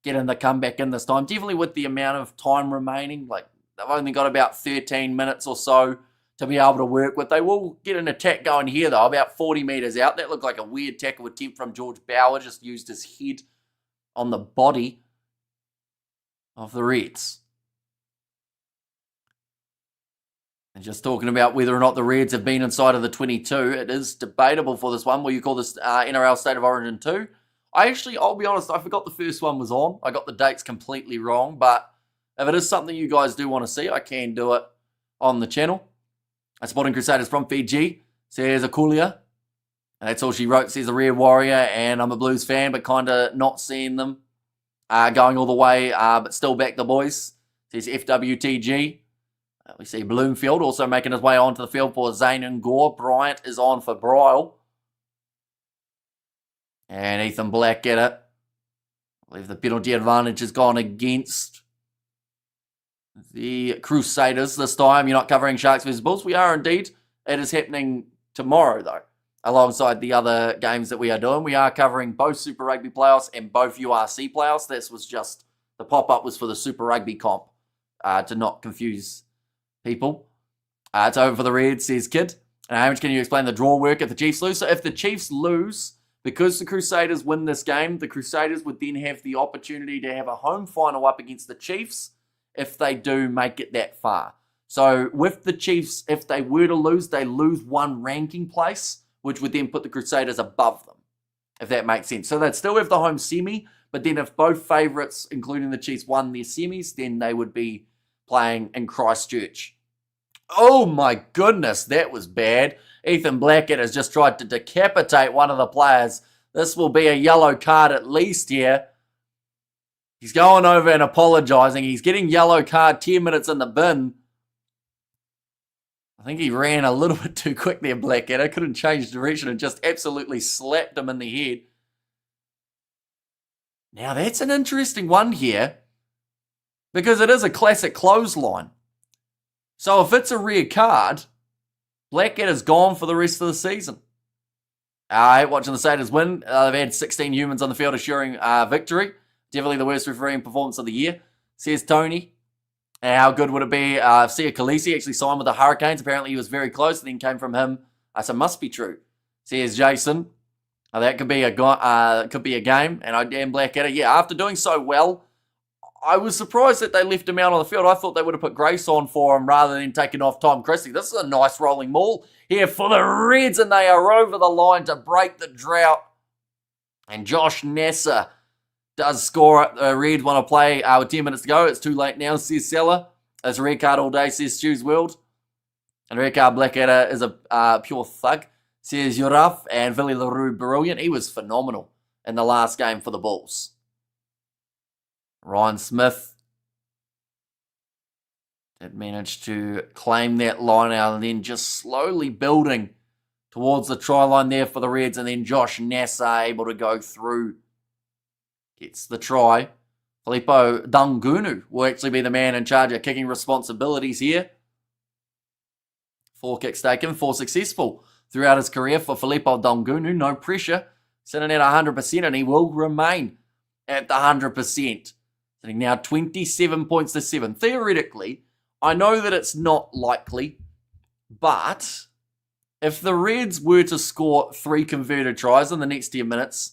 getting the comeback in this time. Definitely with the amount of time remaining. They've only got about 13 minutes or so to be able to work with. They will get an attack going here, though, about 40 metres out. That looked like a weird tackle attempt from George Bauer. Just used his head on the body of the Reds. And just talking about whether or not the Reds have been inside of the 22, it is debatable for this one. Will you call this NRL State of Origin 2? I'll be honest, I forgot the first one was on. I got the dates completely wrong, but if it is something you guys do want to see, I can do it on the channel. Sporting Crusaders from Fiji, says Akulia. And that's all she wrote, says the Red Warrior, and I'm a Blues fan, but kind of not seeing them going all the way, but still back the boys, says FWTG. We see Bloomfield also making his way onto the field for Zane and Gore. Bryant is on for Bryle. And Ethan Blackadder. I believe the penalty advantage has gone against the Crusaders this time. You're not covering Sharks versus Bulls. We are indeed. It is happening tomorrow, though, alongside the other games that we are doing. We are covering both Super Rugby playoffs and both URC playoffs. This was just, the pop-up was for the Super Rugby comp, to not confuse people. It's over for the Reds, says Kid. And how much can you explain the draw work if the Chiefs lose? So if the Chiefs lose, because the Crusaders win this game, the Crusaders would then have the opportunity to have a home final up against the Chiefs if they do make it that far. So with the Chiefs, if they were to lose, they lose 1 ranking place, which would then put the Crusaders above them. if that makes sense. So they'd still have the home semi, but then if both favourites, including the Chiefs, won their semis, then they would be playing in Christchurch. Oh my goodness, that was bad. Ethan Blackett has just tried to decapitate one of the players. This will be a yellow card at least here. He's going over and apologising. He's getting yellow card 10 minutes in the bin. I think he ran a little bit too quick there, Blackett. I couldn't change direction and just absolutely slapped him in the head. Now that's an interesting one here because it is a classic clothesline. So if it's a rare card, Blackett is gone for the rest of the season. I hate watching the Crusaders win. They've had 16 humans on the field assuring victory. Definitely the worst refereeing performance of the year, says Tony. How good would it be? Sia Khaleesi actually signed with the Hurricanes. Apparently he was very close, and then came from him. So it must be true. Says Jason. That could be a game. And I damn Blackadder. Yeah, after doing so well, I was surprised that they left him out on the field. I thought they would have put Grace on for him rather than taking off Tom Christie. This is a nice rolling maul here for the Reds, and they are over the line to break the drought. And Josh Nasser does score it. The Reds want to play with 10 minutes to go. It's too late now, says Seller. It's a red card all day, says Stu's World. And red card Blackadder is a pure thug, says Yuraf. And Billy LaRue, brilliant. He was phenomenal in the last game for the Bulls. Ryan Smith did manage to claim that line out and then just slowly building towards the try line there for the Reds. And then Josh Nasser able to go through. Gets the try. Filippo Dungunu will actually be the man in charge of kicking responsibilities here. 4 kicks taken, 4 successful throughout his career for Filippo Dungunu. No pressure. Sitting at 100%, and he will remain at the 100%. Sitting now 27 points to 7. Theoretically, I know that it's not likely, but if the Reds were to score 3 converted tries in the next 10 minutes,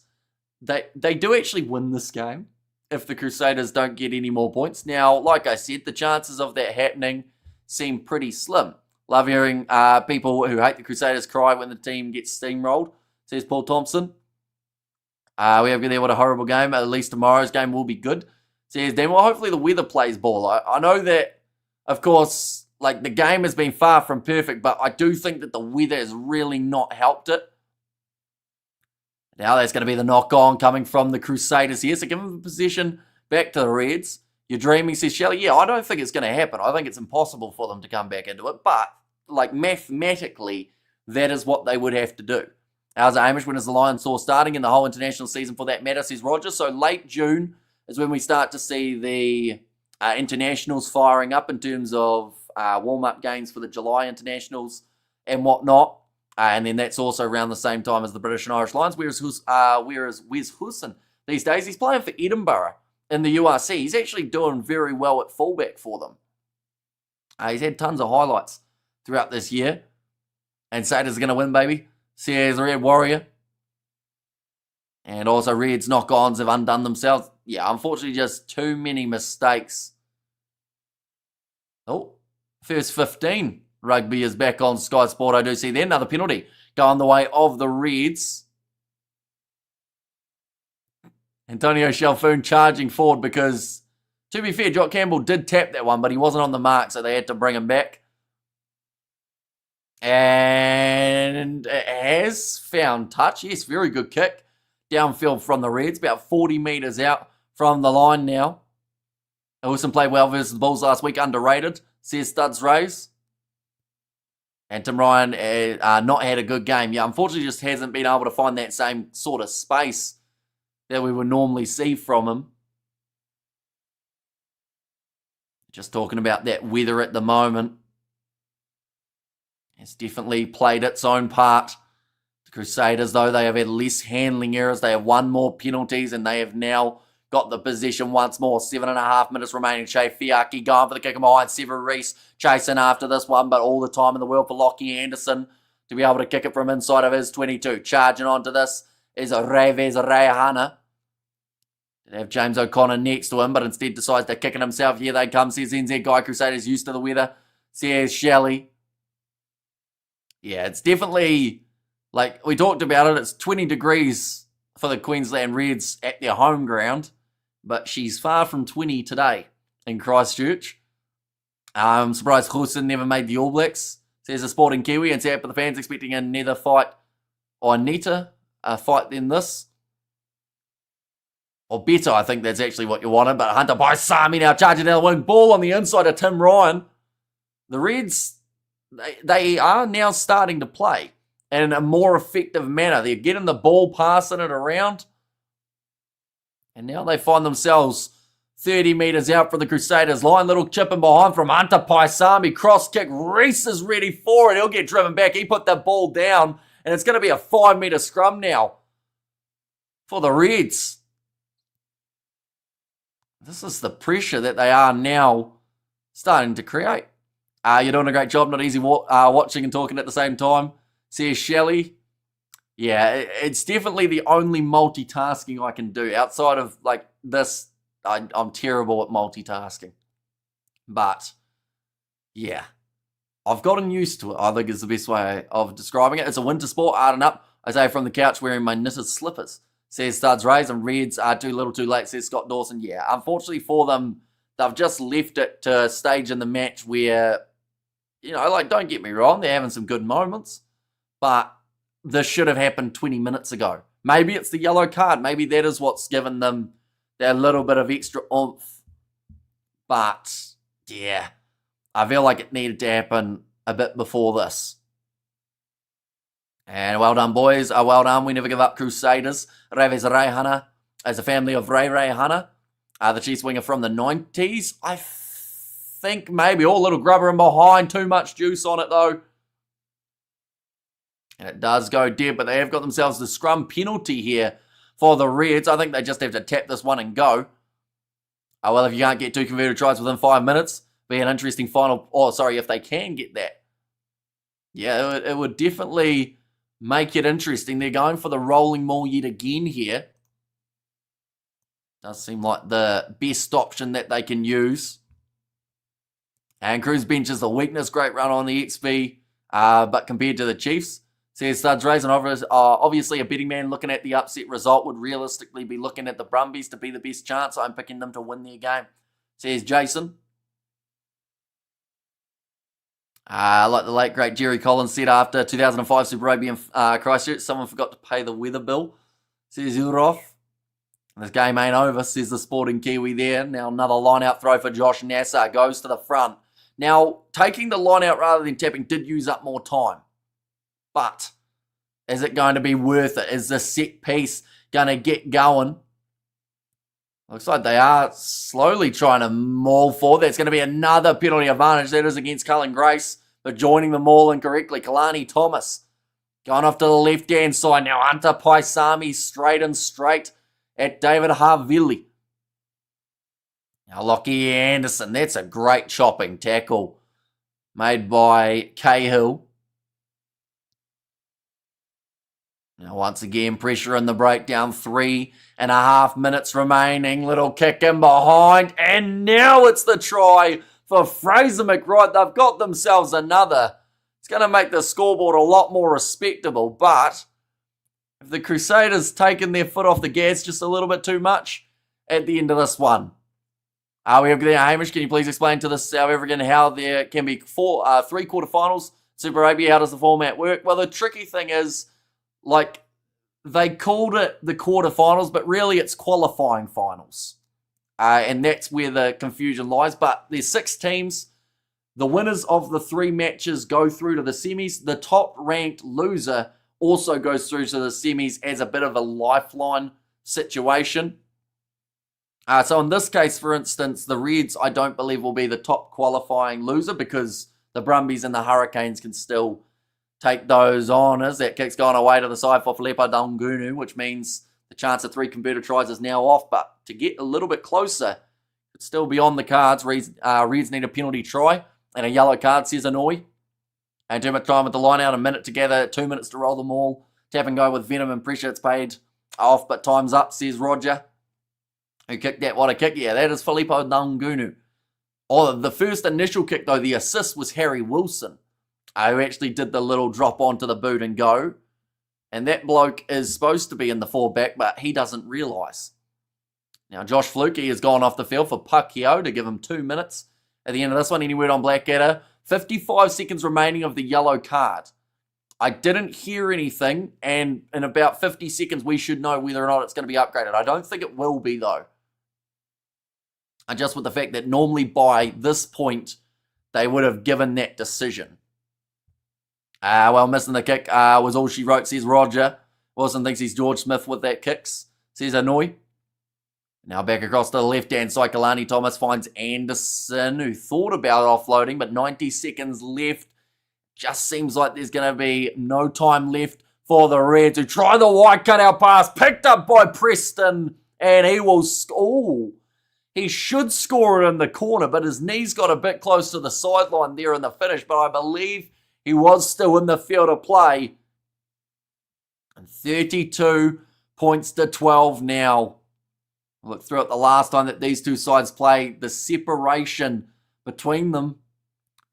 they do actually win this game if the Crusaders don't get any more points. Now, like I said, the chances of that happening seem pretty slim. Love hearing people who hate the Crusaders cry when the team gets steamrolled, says Paul Thompson. We have there what a horrible game. At least tomorrow's game will be good, says Dan. Well, hopefully the weather plays ball. I know that, of course, like the game has been far from perfect, but I do think that the weather has really not helped it. Now that's going to be the knock-on coming from the Crusaders here. So give them the possession back to the Reds. You're dreaming, says Shelley. Yeah, I don't think it's going to happen. I think it's impossible for them to come back into it. But, like, mathematically, that is what they would have to do. How's Amish? When is the Lions saw starting in the whole international season for that matter, says Roger. So late June is when we start to see the internationals firing up in terms of warm-up games for the July internationals and whatnot. And then that's also around the same time as the British and Irish Lions. Whereas Wes Husson these days, he's playing for Edinburgh in the URC. He's actually doing very well at fullback for them. He's had tons of highlights throughout this year. And Crusaders are going to win, baby. Says the Red Warrior. And also Reds knock-ons have undone themselves. Yeah, unfortunately just too many mistakes. Oh, first 15. Rugby is back on Sky Sport. I do see there. Another penalty going the way of the Reds. Antonio Shalfoon charging forward because, to be fair, Jock Campbell did tap that one, but he wasn't on the mark, so they had to bring him back. And it has found touch. Yes, very good kick. Downfield from the Reds, about 40 metres out from the line now. Wilson played well versus the Bulls last week, underrated, says Studs Rays. And Tim Ryan not had a good game. Yeah, unfortunately just hasn't been able to find that same sort of space that we would normally see from him. Just talking about that weather at the moment. It's definitely played its own part. The Crusaders, though, they have had less handling errors. They have 1 more penalties, and they have now got the possession once more. 7.5 minutes remaining. Shea Fiaki going for the kick behind. Sever Reese chasing after this one, but all the time in the world for Lockie Anderson to be able to kick it from inside of his 22. Charging onto this is Reves Rehana. Did have James O'Connor next to him, but instead decides to kick it himself. Here they come, says NZ Guy. Crusaders used to the weather, says Shelley. Yeah, it's definitely, like we talked about it, it's 20 degrees for the Queensland Reds at their home ground, but she's far from 20 today in Christchurch. I'm surprised Hussein never made the All Blacks, says a Sporting Kiwi, and sad for the fans expecting another fight, or neater fight than this. Or better, I think that's actually what you wanted, but Hunter Paisami now charging down the wing, ball on the inside of Tim Ryan. The Reds, they are now starting to play in a more effective manner. They're getting the ball, passing it around, and now they find themselves 30 metres out from the Crusaders line. Little chip in behind from Hunter Paisami. Cross kick. Reese is ready for it. He'll get driven back. He put that ball down, and it's going to be a 5-metre scrum now for the Reds. This is the pressure that they are now starting to create. You're doing a great job. Not easy watching and talking at the same time, says Shelley. Yeah, it's definitely the only multitasking I can do. Outside of like this, I'm terrible at multitasking. But, yeah, I've gotten used to it, I think is the best way of describing it. It's a winter sport, Arden up. I say from the couch wearing my knitted slippers, says Studs Rays, and Reds are too little too late, says Scott Dawson. Yeah, unfortunately for them, they've just left it to a stage in the match where, you know, like, don't get me wrong, they're having some good moments, but this should have happened 20 minutes ago. Maybe it's the yellow card. Maybe that is what's given them that little bit of extra oomph. But, yeah, I feel like it needed to happen a bit before this. And well done, boys. Well done. We never give up, Crusaders. Reves Reihana as a family of Ray Reihana. The Chiefs winger from the 90s. I think maybe all little grubber in behind. Too much juice on it, though. And it does go dead, but they have got themselves the scrum penalty here for the Reds. I think they just have to tap this one and go. Well, if you can't get 2 converted tries within 5 minutes, be an interesting final. Oh, sorry, if they can get that. Yeah, it would definitely make it interesting. They're going for the rolling maul yet again here. Does seem like the best option that they can use. And Cruz benches the weakness. Great run on the XV, but compared to the Chiefs, says Studs Rays, and obviously a betting man looking at the upset result would realistically be looking at the Brumbies to be the best chance. I'm picking them to win their game, says Jason. Like the late, great Jerry Collins said after 2005 Super Rugby in Christchurch, someone forgot to pay the weather bill, says Uroff. This game ain't over, says the Sporting Kiwi there. Now another line-out throw for Josh Nassar. Goes to the front. Now, taking the line-out rather than tapping did use up more time. But is it going to be worth it? Is the set piece going to get going? Looks like they are slowly trying to maul forward. That's going to be another penalty advantage. That is against Cullen Grace for joining the maul incorrectly. Kalani Thomas going off to the left-hand side. Now Hunter Paisami straight at David Havili. Now Lockie Anderson. That's a great chopping tackle made by Cahill. Now, once again, pressure in the breakdown. 3.5 minutes remaining. Little kick in behind. And now it's the try for Fraser McWright. They've got themselves another. It's going to make the scoreboard a lot more respectable. But if the Crusaders taken their foot off the gas just a little bit too much at the end of this one. We have there, Hamish, can you please explain to us, South African, how there can be 3 quarterfinals? Super Rugby, how does the format work? Well, the tricky thing is, like, they called it the quarterfinals, but really it's qualifying finals. And that's where the confusion lies. But there's 6 teams. The winners of the 3 matches go through to the semis. The top-ranked loser also goes through to the semis as a bit of a lifeline situation. So in this case, for instance, the Reds, I don't believe, will be the top qualifying loser because the Brumbies and the Hurricanes can still take those on as that kick's gone away to the side for Filipa Dangunu, which means the chance of 3 converted tries is now off. But to get a little bit closer, it's still be on the cards. Reds need a penalty try and a yellow card, says Annoy. And too much time with the line out, a minute together, 2 minutes to roll them all. Tap and go with Venom and pressure, it's paid off, but time's up, says Roger. Who kicked that? What a kick. Yeah, that is Filipa Dangunu. Oh, the first initial kick, though, the assist was Harry Wilson, who actually did the little drop onto the boot and go. And that bloke is supposed to be in the fullback, but he doesn't realise. Now, Josh Flukie has gone off the field for Pacquiao to give him 2 minutes. At the end of this one, any word on Blackadder? 55 seconds remaining of the yellow card. I didn't hear anything, and in about 50 seconds, we should know whether or not it's going to be upgraded. I don't think it will be, though. And just with the fact that normally by this point, they would have given that decision. Well, missing the kick was all she wrote, says Roger. Wilson thinks he's George Smith with that kicks, says Annoy. Now back across to the left-hand side, Kalani Thomas finds Anderson, who thought about offloading, but 90 seconds left. Just seems like there's going to be no time left for the Reds to try the wide cutout pass, picked up by Preston, and he will score. He should score it in the corner, but his knees got a bit close to the sideline there in the finish, but I believe he was still in the field of play. And 32 points to 12 now. Look, throughout the last time that these two sides played, the separation between them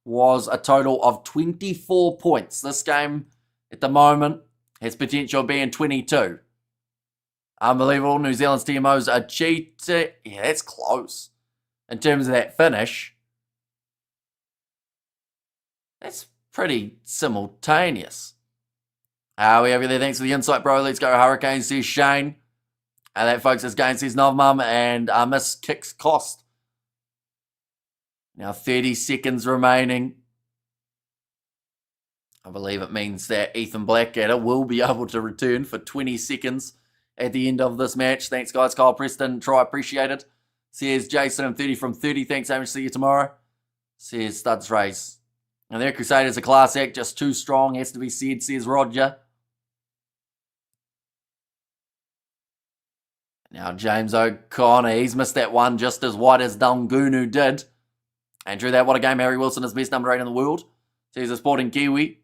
was a total of 24 points. This game, at the moment, has potential of being 22. Unbelievable. New Zealand's TMOs are cheating. Yeah, that's close. In terms of that finish, that's pretty simultaneous. We have you there. Thanks for the insight, bro. Let's go Hurricanes, says Shane. That, folks, is game, says Novmum, and miss kicks cost. Now 30 seconds remaining. I believe it means that Ethan Blackadder will be able to return for 20 seconds at the end of this match. Thanks, guys. Kyle Preston, try appreciated. Says Jason and 30 from 30. Thanks, Amish. See you tomorrow. Says Studs Race. And their Crusaders a class act, just too strong, has to be said, says Roger. Now James O'Connor, he's missed that one just as wide as Dungunu did. And drew that, what a game. Harry Wilson is best number 8 in the world. Says a Sporting Kiwi.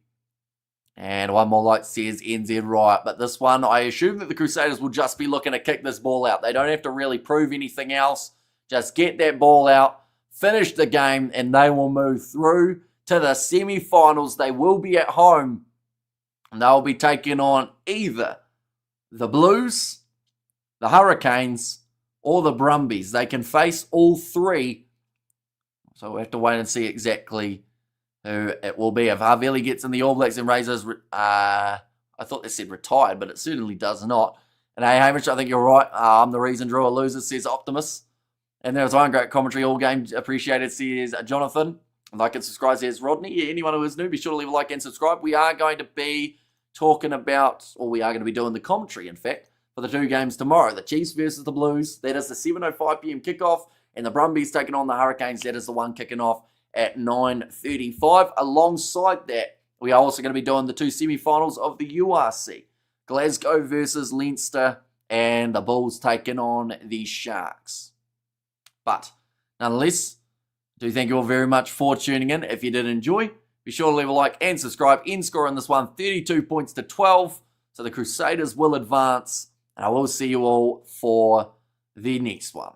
And one more like says NZ Riot. But this one, I assume that the Crusaders will just be looking to kick this ball out. They don't have to really prove anything else. Just get that ball out, finish the game, and they will move through to the semi-finals. They will be at home. And they'll be taking on either the Blues, the Hurricanes, or the Brumbies. They can face all three. So we'll have to wait and see exactly who it will be. If Havili gets in the All Blacks and raises, I thought they said retired, but it certainly does not. And hey, Hamish, I think you're right. I'm the reason Drew loses, says Optimus. And there's one great commentary, all game appreciated, says Jonathan. Like and subscribe, says Rodney. Yeah, anyone who is new, be sure to leave a like and subscribe. We are going to be talking about, or we are going to be doing the commentary, in fact, for the two games tomorrow. The Chiefs versus the Blues. That is the 7:05 p.m. kickoff. And the Brumbies taking on the Hurricanes. That is the one kicking off at 9:35. Alongside that, we are also going to be doing the two semi-finals of the URC. Glasgow versus Leinster, and the Bulls taking on the Sharks. But nonetheless, I do thank you all very much for tuning in. If you did enjoy, be sure to leave a like and subscribe. End score in this one, 32 points to 12. So the Crusaders will advance. And I will see you all for the next one.